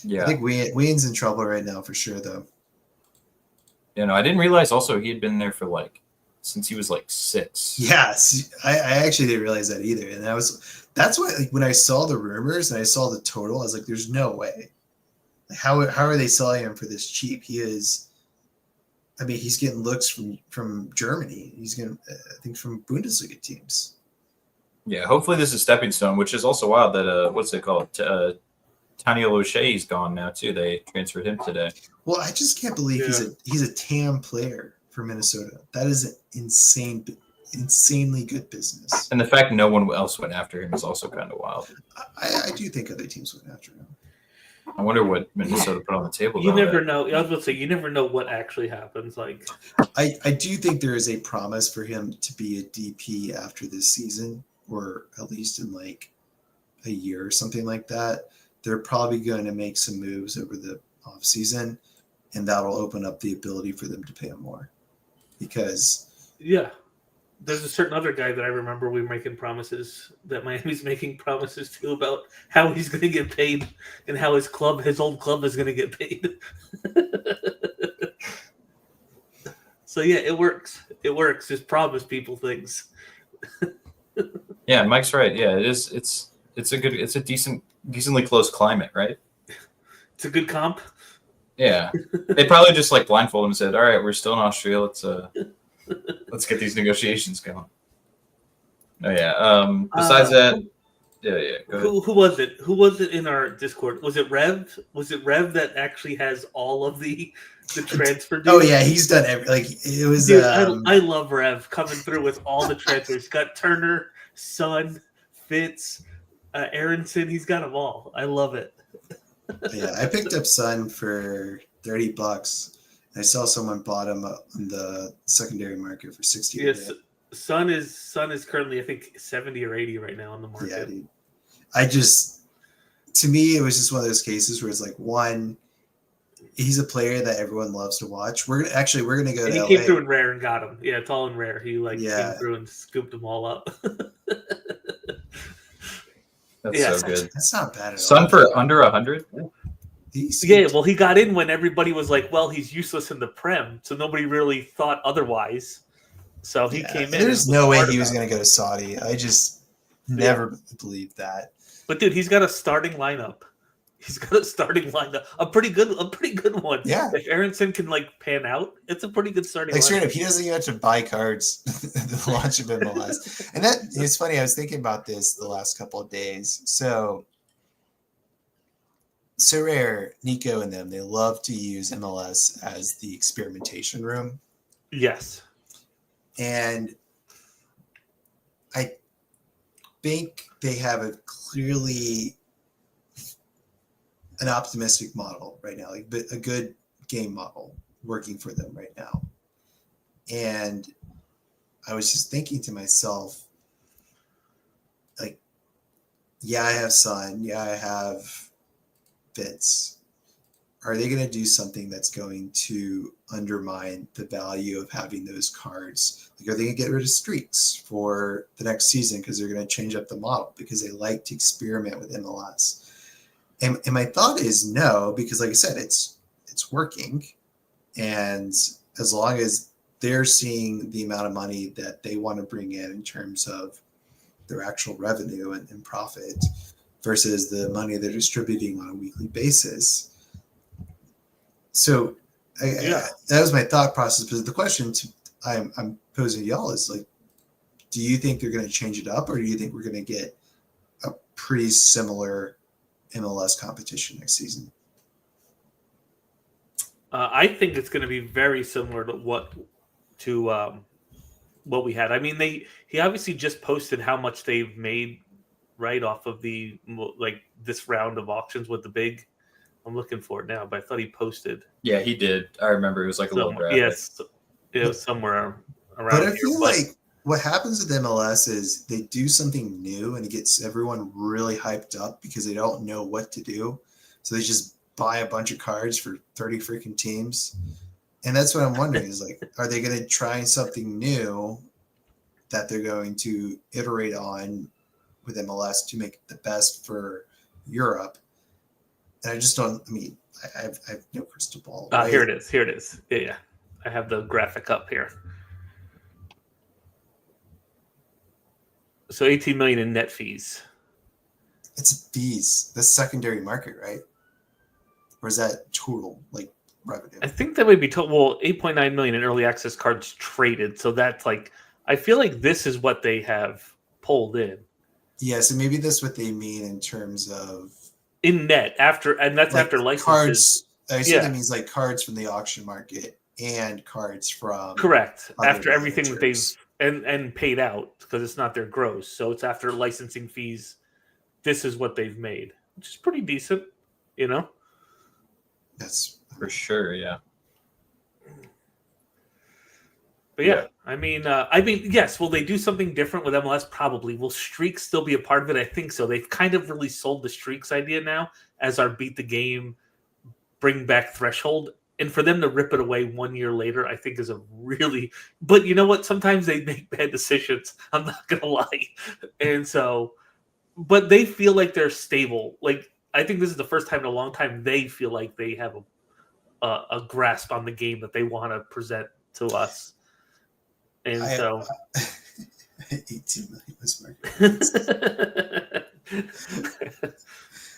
Yeah. I think Wayne's in trouble right now for sure, though. I didn't realize also he had been there for since he was 6. Yes, I actually didn't realize that either, and that's why when I saw the rumors and I saw the total, I was like, "There's no way. How are they selling him for this cheap? He is. I mean, he's getting looks from Germany. He's getting, I think, from Bundesliga teams. Yeah, hopefully this is stepping stone, which is also wild that what's it called? Taniel O'Shea's gone now too. They transferred him today. Well, I just can't believe he's a TAM player for Minnesota. That is an insanely good business. And the fact no one else went after him is also kind of wild. I do think other teams went after him. I wonder what Minnesota put on the table. You never know. I was about to say, you never know what actually happens. I do think there is a promise for him to be a DP after this season, or at least in a year or something like that. They're probably going to make some moves over the off season, and that'll open up the ability for them to pay him more. Because there's a certain other guy that I remember we were making promises that Miami's making promises to about how he's going to get paid and how his old club is going to get paid. So yeah, it works. It works. Just promise people things. Yeah, Mike's right. Yeah, it is. It's a decently close climate, right? It's a good comp. Yeah, they probably just blindfolded him and said, "All right, we're still in Austria. Let's get these negotiations going." Oh yeah. Besides that, yeah. Go ahead. Who was it? Who was it in our Discord? Was it Rev? Was it Rev that actually has all of the transfer deals? Oh yeah, he's done it was. Dude, I love Rev coming through with all the transfers. Got Turner, Son, Fitz, Aronson. He's got them all. I love it. Yeah, I picked up Son for $30. I saw someone bought him on the secondary market for 60. Yes, Son is currently I think 70 or 80 right now on the market. Yeah, dude. To me, it was just one of those cases where it's one, he's a player that everyone loves to watch. We're gonna go. And to he LA. came through in rare and got him. Yeah, tall and rare. He came through and scooped them all up. That's so good. That's not bad at all. Son for under 100. Well, he got in when everybody was like, "Well, he's useless in the Prem," so nobody really thought otherwise. So he came in. There's no way he was going to go to Saudi. I just never believed that. But dude, he's got a starting lineup. A pretty good one. Yeah. If Aronson can pan out, it's a pretty good starting lineup. Straight up, he doesn't even have to buy cards at the launch of MLS. And that it's funny. I was thinking about this the last couple of days. So Rare, Nico, and them, they love to use MLS as the experimentation room. Yes. And I think they have a clearly an optimistic model right now, a good game model working for them right now. And I was just thinking to myself, I have Son, I have Fitz. Are they going to do something that's going to undermine the value of having those cards? Are they going to get rid of streaks for the next season because they're going to change up the model because they like to experiment with MLS? And my thought is no, because like I said, it's working. And as long as they're seeing the amount of money that they want to bring in terms of their actual revenue and profit versus the money they're distributing on a weekly basis. So that was my thought process. But the question I'm posing to y'all is do you think they're going to change it up, or do you think we're going to get a pretty similar MLS competition next season? I think it's going to be very similar to what we had. I mean, he obviously just posted how much they've made right off of the this round of auctions with the big. I'm looking for it now, but I thought he posted. Yeah, he did. I remember it was a little graphic. Yes, it was somewhere around. But I feel like what happens with MLS is they do something new and it gets everyone really hyped up because they don't know what to do. So they just buy a bunch of cards for 30 freaking teams. And that's what I'm wondering is are they going to try something new that they're going to iterate on with MLS to make it the best for Europe? And I just don't. I mean, I have no crystal ball. Here it is. Here it is. Yeah. I have the graphic up here. So 18 million in net fees. It's fees. That's secondary market, right? Or is that total like revenue? I think that would be total. Well, 8.9 million in early access cards traded. So that's like, I feel like this is what they have pulled in. Yeah, so maybe that's what they mean in terms of in net after, and that's like after licenses. Cards. I assume Yeah. that means like cards from the auction market and cards from Correct. other After everything that they've managers. and paid out, because it's not their gross. So it's after licensing fees. This is what they've made, which is pretty decent, you know? That's For sure, yeah. But yeah, I mean, yes. Will they do something different with MLS? Probably. Will streaks still be a part of it? I think so. They've kind of really sold the streaks idea now as our beat the game, bring back threshold, and for them to rip it away 1 year later, I think is a really. But you know what? Sometimes they make bad decisions. I'm not gonna lie, and so, but they feel like they're stable. Like I think this is the first time in a long time they feel like they have a grasp on the game that they want to present to us. And so 18 million was market.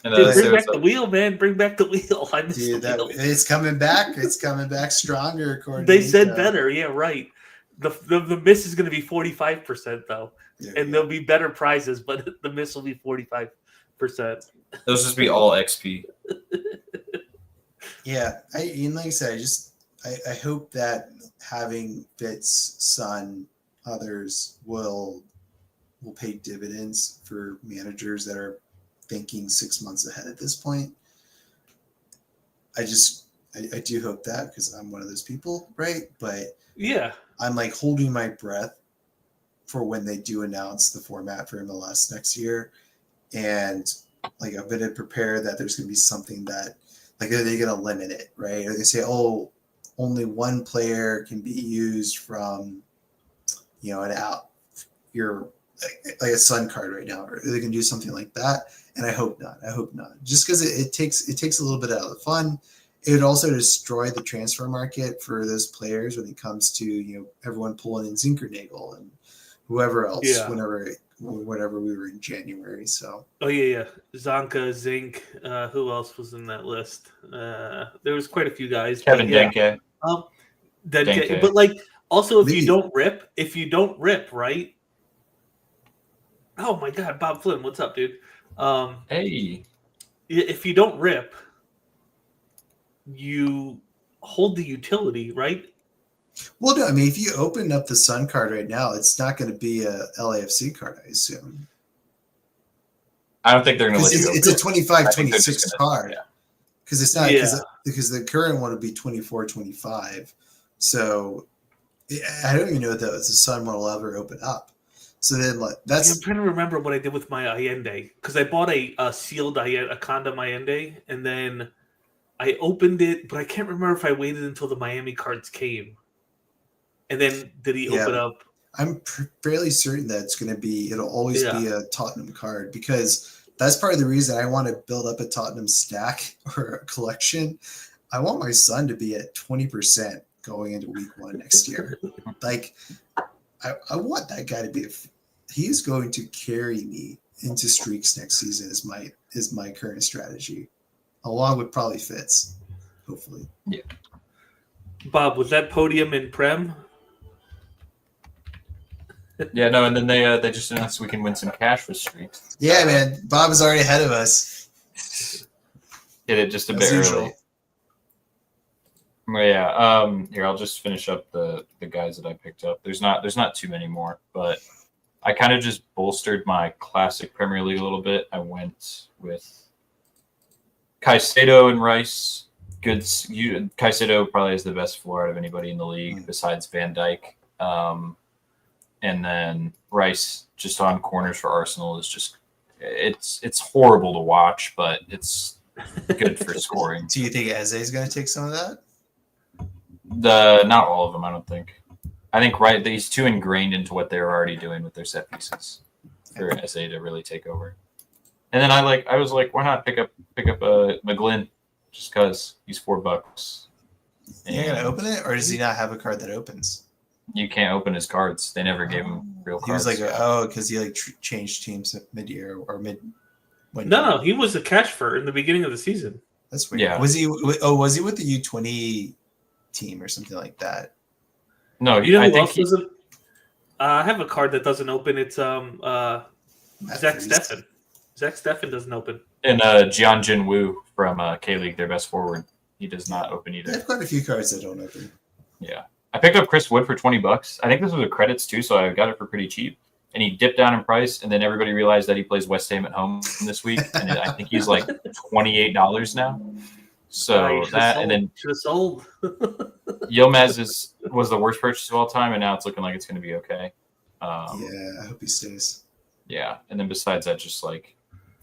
And, Dude, bring back the wheel, man. Bring back the wheel. I miss Dude, the wheel. it's coming back. It's coming back stronger. According They to said Nico. better. Yeah, right. The miss is going to be 45% though, and there'll be better prizes, but the miss will be 45%. Those just be all XP. Yeah, and like I said, I hope that having Fitz, Sun, others will pay dividends for managers that are thinking 6 months ahead at this point. I do hope that because I'm one of those people, right? But yeah, I'm like holding my breath for when they do announce the format for MLS next year. And like I'm going to prepare that there's going to be something that like are they going to limit it, right? Or they say, oh, only one player can be used from, an out your like a Sun card right now, or they can do something like that. And I hope not. Just because it takes a little bit out of the fun. It would also destroy the transfer market for those players when it comes to everyone pulling in Zinkernagel and whoever else. Yeah. Whenever we were in January. So. Oh yeah. Zonka, Zink. Who else was in that list? There was quite a few guys. Kevin Denke. Denke. But like also if you don't rip, right? Oh my God, Bob Flynn, what's up, dude? Hey. If you don't rip, you hold the utility, right? Well, no, I mean, if you open up the Sun card right now, it's not going to be a LAFC card, I assume. I don't think they're going to let you It's a 25-26 card. Because it's not because the current one would be 24-25. So I don't even know if the Sun one will ever open up. So then that's. I'm trying to remember what I did with my Allende because I bought a sealed a condom Allende and then I opened it, but I can't remember if I waited until the Miami cards came. And then did he open up? I'm fairly certain that it'll always be a Tottenham card because that's part of the reason I want to build up a Tottenham stack or a collection. I want my son to be at 20% going into week 1 next year. Like, I want that guy to be he's going to carry me into streaks next season is my current strategy, along with probably Fitz, hopefully. Yeah. Bob, was that podium in Prem? Yeah, no, and then they just announced we can win some cash with streaks. Yeah, man. Bob is already ahead of us. Hit it just a bit early. Well, yeah. Here, I'll just finish up the guys that I picked up. There's not too many more, but I kind of just bolstered my classic Premier League a little bit. I went with Caicedo and Rice. Caicedo probably has the best floor out of anybody in the league besides Van Dijk. And then Rice just on corners for Arsenal is just it's horrible to watch, but it's good for scoring. Do you think Eze is going to take some of that? Not all of them, I don't think. I think he's too ingrained into what they're already doing with their set pieces for Eze to really take over. And then I was like, why not pick up a McGlynn just because he's $4. You're gonna open it, or does he not have a card that opens? You can't open his cards. They never gave him real He was cards. like, because he like changed teams at mid-year or mid. No, he was a cash for in the beginning of the season. That's weird. Yeah. Was he? Oh, was he with the U20 team or something like that? No, You know I who think else doesn't? I have a card that doesn't open. It's Zach Steffen. Zach Steffen doesn't open. and Jianjin Wu from K League, their best forward. He does not open They either. have quite a few cards that don't open. Yeah. I picked up Chris Wood for $20. I think this was a credits too, so I got it for pretty cheap. And he dipped down in price, and then everybody realized that he plays West Ham at home this week, and I think he's like $28 now. So that, and then should have sold. Yilmaz was the worst purchase of all time, and now it's looking like it's going to be okay. Yeah, I hope he stays. Yeah, and then besides that, just like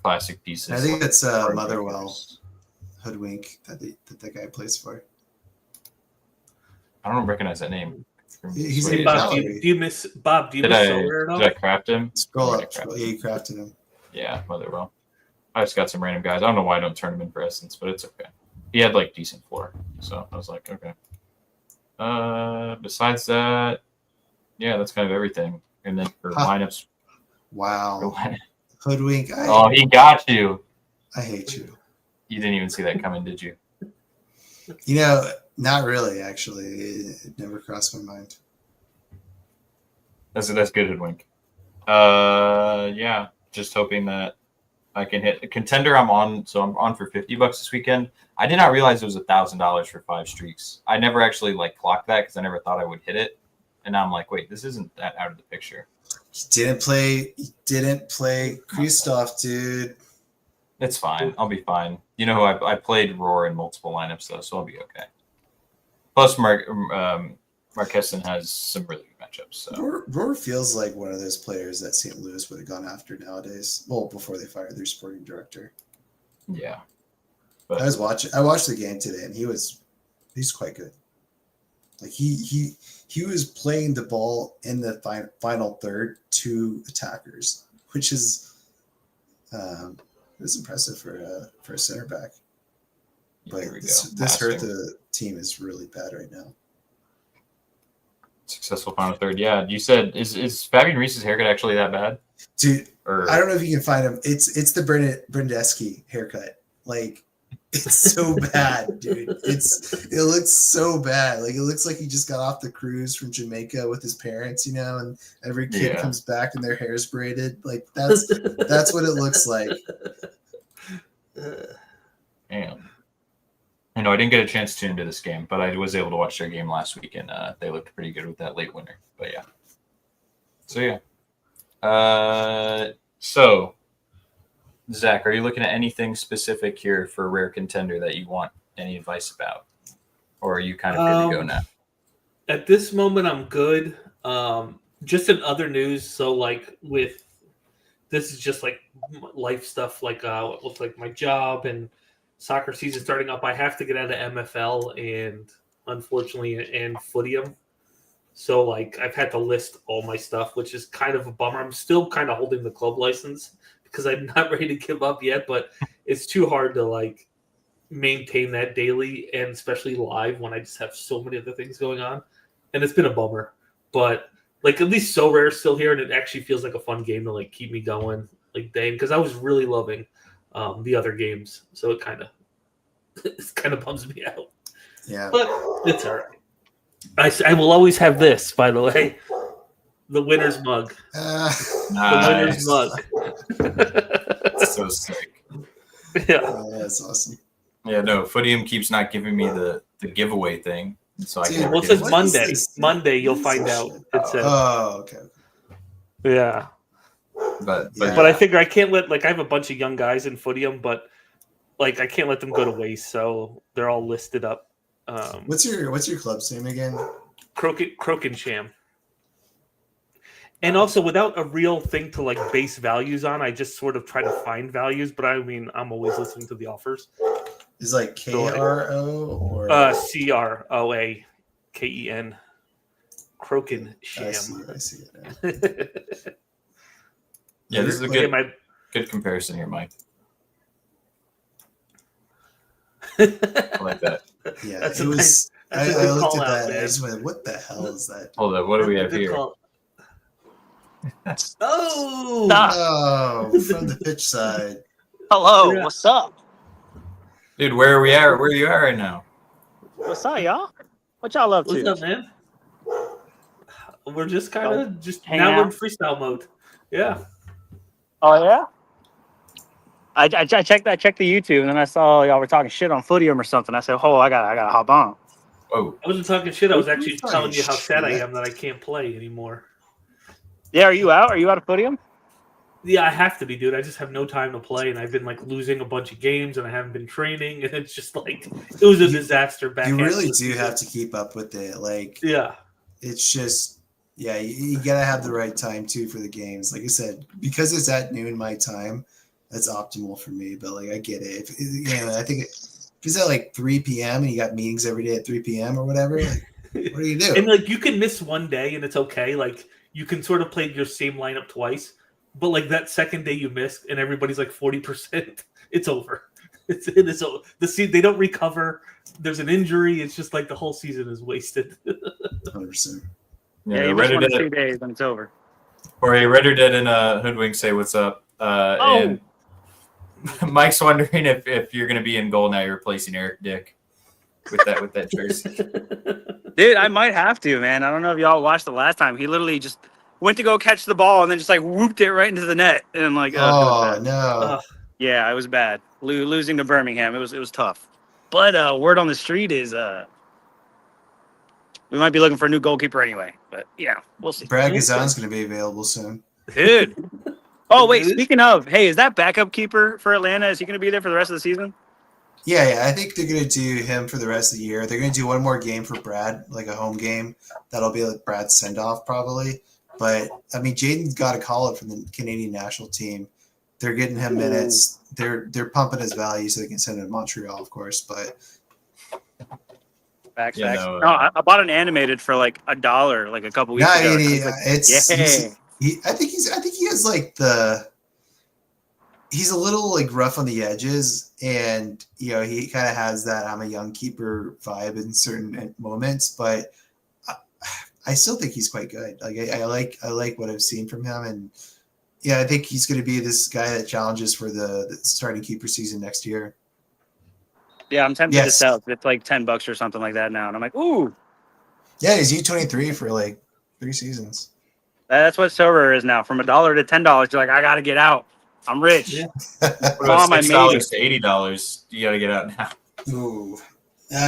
classic pieces. I think like that's card Motherwell breakers. Hoodwink that guy plays for. I don't recognize that name. He's Hey, in Bob, do gallery. you miss Bob? Do you Did miss I Solar at all? did I craft him? Scroll Did I up. craft Yeah, him? you crafted him. Yeah, Motherwell. I just got some random guys. I don't know why I don't turn him in for Essence, but it's okay. He had like decent floor, so I was like, okay. Besides that, yeah, that's kind of everything. And then for lineups, Wow. Hoodwink. oh, he got you. I hate you. You didn't even see that coming, did you? You know, not really, actually. It never crossed my mind. That's good, Hoodwink. Yeah, just hoping that I can hit a contender. I'm on for $50 this weekend. I did not realize it was $1,000 for 5 streaks. I never actually like clocked that because I never thought I would hit it. And now I'm like, wait, this isn't that out of the picture. Didn't play Kristoff, dude. It's fine. I'll be fine. You know who I played Roar in multiple lineups though, so I'll be okay. Plus, Marquesan has some really good matchups. So Roar feels like one of those players that St. Louis would have gone after nowadays. Well, before they fired their sporting director. yeah, but I watched the game today, and he's quite good. Like he was playing the ball in the final third to attackers, which is impressive for a center back. But here we go. this hurt the team is really bad right now. Successful final third. Yeah, you said is Fabian Reese's haircut actually that bad? Dude, Or I don't know if you can find him. It's the Brindeschi haircut. Like it's so bad, dude. It looks so bad. Like it looks like he just got off the cruise from Jamaica with his parents, you know, and every kid comes back and their hair's braided. Like that's what it looks like. damn. I know I didn't get a chance to tune into this game, but I was able to watch their game last week, and they looked pretty good with that late winner. But yeah. So yeah. So Zach, are you looking at anything specific here for Rare Contender that you want any advice about? Or are you kind of good to go now? At this moment, I'm good. Just in other news, so like this is just like life stuff, like with like my job and soccer season starting up. I have to get out of MFL and unfortunately and Footium. So like I've had to list all my stuff, which is kind of a bummer. I'm still kind of holding the club license because I'm not ready to give up yet, but it's too hard to like maintain that daily and especially live when I just have so many other things going on. And it's been a bummer, but like at least So Rare is still here, and it actually feels like a fun game to like keep me going like day, because I was really loving the other games, so it kind of bums me out. Yeah, But it's all right. I will always have this, by the way, the winner's mug. The winner's mug. So sick. Yeah. That's awesome. Yeah, no, Footium keeps not giving me the giveaway thing. So Dude, I can't Well, it give says it. What is Monday. this? Monday, you'll What is find this out. shit? It says, Oh, okay. yeah. But Yeah. But I figure I can't let, like, I have a bunch of young guys in Footium, but like I can't let them go to waste, so they're all listed up. What's your club's name again? Crokensham. And also, without a real thing to like base values on, I just sort of try to find values. But I mean, I'm always listening to the offers. Is like KRO or CROAKEN. Crokensham. I see it. yeah, this is a Yeah, good. Good comparison here, Mike. I like that. Yeah, That's it a was. nice- that's a I good looked call at out, that. And I man. just went, "What the hell is that?" Hold up. What do we That's a have good here? call. Oh, Stop. Oh, from the pitch side. Hello, Yeah. what's up? Dude, where are we at? Where you are right now? What's up, y'all? What y'all up what's to? up, man? We're just kind of just hang now we're in out. freestyle mode. Yeah. Oh yeah. I checked the YouTube and then I saw y'all were talking shit on Footium or something. I said, "Oh, I gotta hop on." Whoa. I wasn't talking shit. I was actually Talking telling you how sad I shit. am that I can't play anymore. Yeah, are you out? Are you out of Footium? Yeah, I have to be, dude. I just have no time to play, and I've been like losing a bunch of games, and I haven't been training, and it's just like it was a disaster back. You end of really the do season. have to keep up with it. Like, Yeah. it's just, yeah, you gotta have the right time too for the games. Like I said, because it's at noon my time, that's optimal for me. But like, I get it. If, I think if it's at like 3 p.m. and you got meetings every day at 3 p.m. or whatever, like, what do you do? And like you can miss one day, and it's okay. Like you can sort of play your same lineup twice, but like that second day you missed, and everybody's like 40%, it's over. It is over. They don't recover. There's an injury. It's just like the whole season is wasted. 100%. Yeah, you miss one or 2 days and it's over. Or a Redder Dead and Hoodwink say what's up. And Mike's wondering if you're going to be in goal now. You're replacing Eric Dick with that jersey. Dude, I might have to, man. I don't know if y'all watched the last time. He literally just went to go catch the ball and then just like whooped it right into the net. And I'm like, it was Oh bad. no! Yeah, it was bad. Losing to Birmingham, it was tough. But word on the street is we might be looking for a new goalkeeper anyway. But yeah, we'll see. Brad Gazan's going to be available soon. Dude. Oh wait, speaking of, hey, is that backup keeper for Atlanta? Is he going to be there for the rest of the season? Yeah, I think they're going to do him for the rest of the year. They're going to do one more game for Brad, like a home game. That'll be like Brad's send off probably. But I mean, Jaden's got a call up from the Canadian national team. They're getting him minutes. They're pumping his value so they can send him to Montreal, of course. But Facts. Yeah, No, no, I bought an animated for like $1 like a couple weeks ago. I think he has like he's a little like rough on the edges, and he kind of has that I'm a young keeper vibe in certain moments, but I still think he's quite good. Like I like what I've seen from him, and yeah, I think he's going to be this guy that challenges for the starting keeper season next year. Yeah, I'm tempted to sell. It's like $10 or something like that now, and I'm like, ooh. Yeah, he's U23 for like 3 seasons. That's what silver is now. From $1 to $10, you're like, I gotta get out. I'm rich. Yeah. What about $6 to $80? You got to get out now. Ooh,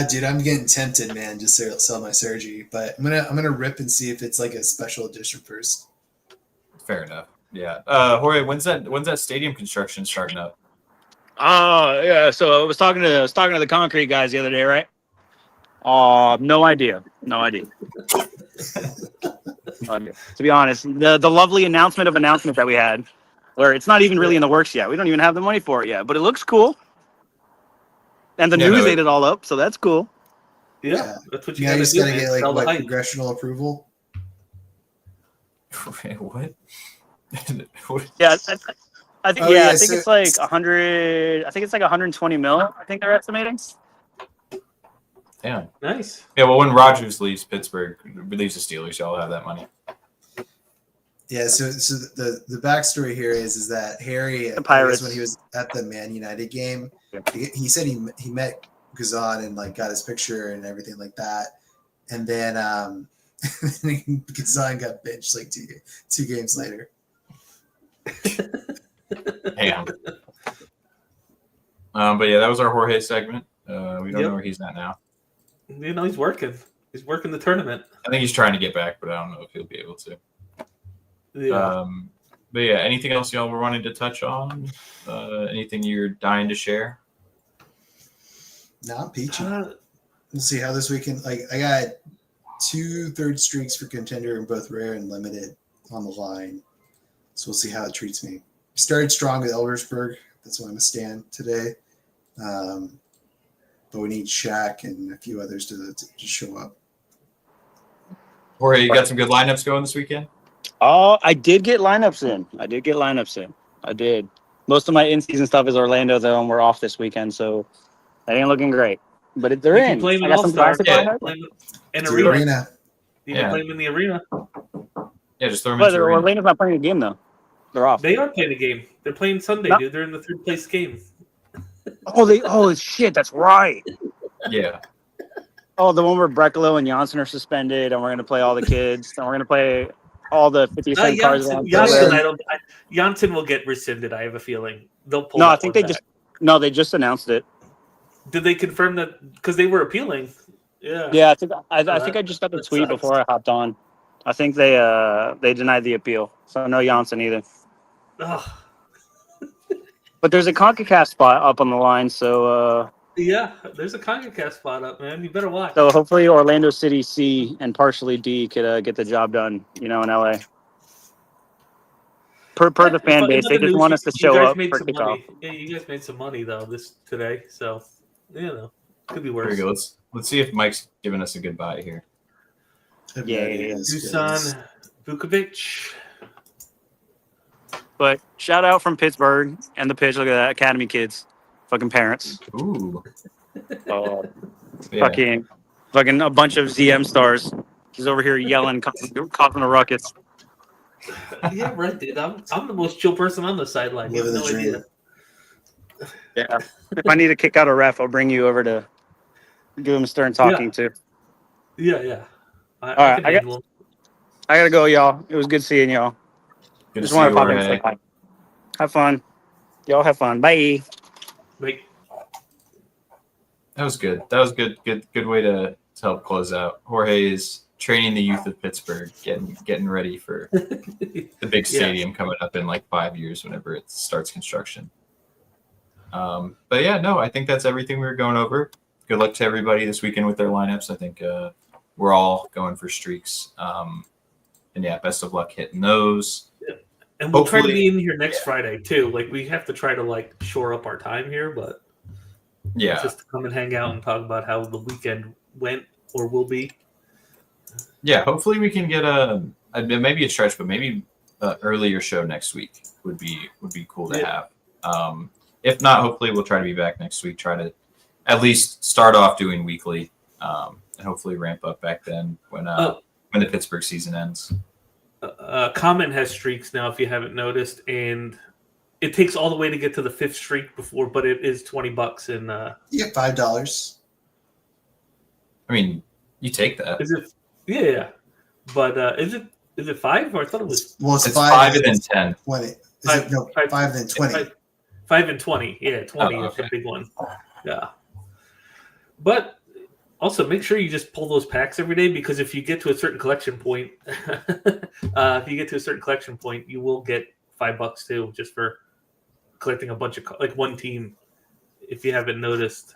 dude, I'm getting tempted, man. Just to sell my Sergi, but I'm gonna rip and see if it's like a special edition first. Fair enough. Yeah. Jorge, when's that stadium construction starting up? Oh yeah. So I was talking to the concrete guys the other day, right? No idea. To be honest, the lovely announcement that we had, where it's not even really in the works yet. We don't even have the money for it yet, but it looks cool. And the news ate it all up, so that's cool. Yeah, that's what you gotta do. You gotta get like what congressional approval. Wait, what? Yeah, I think it's like 100. I think it's like 120 mil. I think they're estimating. Yeah, nice. Yeah, well, when Rodgers leaves Pittsburgh, leaves the Steelers, y'all have that money. Yeah, so the backstory here is that Harry, the Pirates, when he was at the Man United game, he said he met Gazan and like got his picture and everything like that, and then Gazan got benched like two games later. Damn. But yeah, that was our Jorge segment. We don't know where he's at now. He's working. He's working the tournament. I think he's trying to get back, but I don't know if he'll be able to. Yeah. But yeah, anything else y'all were wanting to touch on? Anything you're dying to share? No, I'm peachy. We'll see how this weekend. Like I got 2 third streaks for contender in both rare and limited on the line, so we'll see how it treats me. Started strong with Eldersburg. That's why I'm a stand today. But we need Shaq and a few others to show up. Jorge, you got some good lineups going this weekend? Oh, I did get lineups in. I did. Most of my in-season stuff is Orlando, though, and we're off this weekend, so that ain't looking great. But they're You can in. play them I in got some All-Star. classic Yeah. lineup. Play them in Do arena. arena. You can Yeah. play them in the arena. Yeah, just throw them But into arena. Orlando's not playing a game, though. They're off. They are playing a game. They're playing Sunday, No. dude. They're in the third place game. Oh, shit, that's right. Yeah. Oh, the one where Brecalo and Janssen are suspended, and we're going to play all the kids, and we're going to play all the 50-cent cards. Janssen will get rescinded. I have a feeling they'll pull. No, I that think one they back. they just announced it. Did they confirm that? Because they were appealing. Yeah. Yeah, I think I just got the that tweet sucks. before I hopped on. I think they denied the appeal, so no Janssen either. Ugh. But there's a CONCACAF spot up on the line, so Yeah, there's a CONCACAF spot up, man. You better watch. so hopefully Orlando City C and partially D could get the job done, in LA. Per the fan base, they just want us to show up for some kickoff. money. Yeah, you guys made some money though today, so could be There worse. we go. Let's see if Mike's giving us a good buy here. Yeah. Dusan Vukovic. But shout out from Pittsburgh and the pitch. Look at that, Academy kids, fucking parents. Ooh. Oh, Yeah. fucking a bunch of ZM stars. He's over here yelling, causing a ruckus. Yeah, right, dude. I'm the most chill person on the sideline. You have Living no the dream. idea. Yeah. If I need to kick out a ref, I'll bring you over to give him a stern talking to. Yeah. All right, can handle him. I gotta go, y'all. It was good seeing y'all. Good to Just see want you, to pop in and Jorge. say hi. Have fun. Y'all have fun. Bye. Like, That was good. That was good way to help close out. Jorge is training the youth of Pittsburgh, getting ready for the big stadium coming up in like 5 years whenever it starts construction. But yeah, no, I think that's everything we were going over. Good luck to everybody this weekend with their lineups. I think we're all going for streaks. And yeah, best of luck hitting those. and we'll try to Hopefully- be in here next Friday too. Like, we have to try to shore up our time here, but Yeah. just to come and hang out and talk about how the weekend went or will be. Yeah, hopefully we can get maybe a stretch, but maybe an earlier show next week would be cool to have. If not, hopefully we'll try to be back next week. Try to at least start off doing weekly, and hopefully ramp up back then when the Pittsburgh season ends. Common has streaks now, if you haven't noticed, and it takes all the way to get to the 5th streak before, but it is $20 and You get $5. I mean, you take that. is it? Yeah, but is it 5 or I thought it was Well, It's 5 and then 10. 20. Is Five- it no five- 5 then 20? 5 and 20. Yeah, 20 Oh, is the okay. big one. Yeah, but also make sure you just pull those packs every day, because if you get to a certain collection point, you will get $5 too, just for collecting a bunch of one team. If you haven't noticed,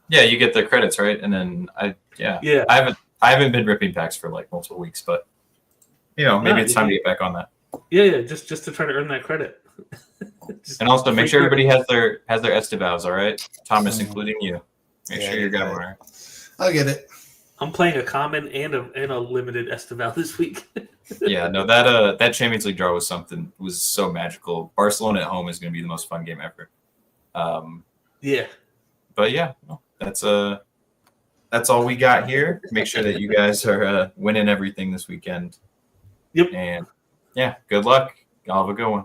Yeah, you get the credits, right? And then I haven't been ripping packs for like multiple weeks, but maybe it's time to get back on that. yeah, just to try to earn that credit. And also make sure everybody has their Estivals, all right? Thomas, including you. Make Yeah, sure you're yeah. got one. I'll get it. I'm playing a common and a limited Estival this week. Yeah, no, that Champions League draw was so magical. Barcelona at home is going to be the most fun game ever. Yeah. But yeah, that's all we got here. Make sure that you guys are winning everything this weekend. Yep. And yeah, good luck. Y'all have a good one.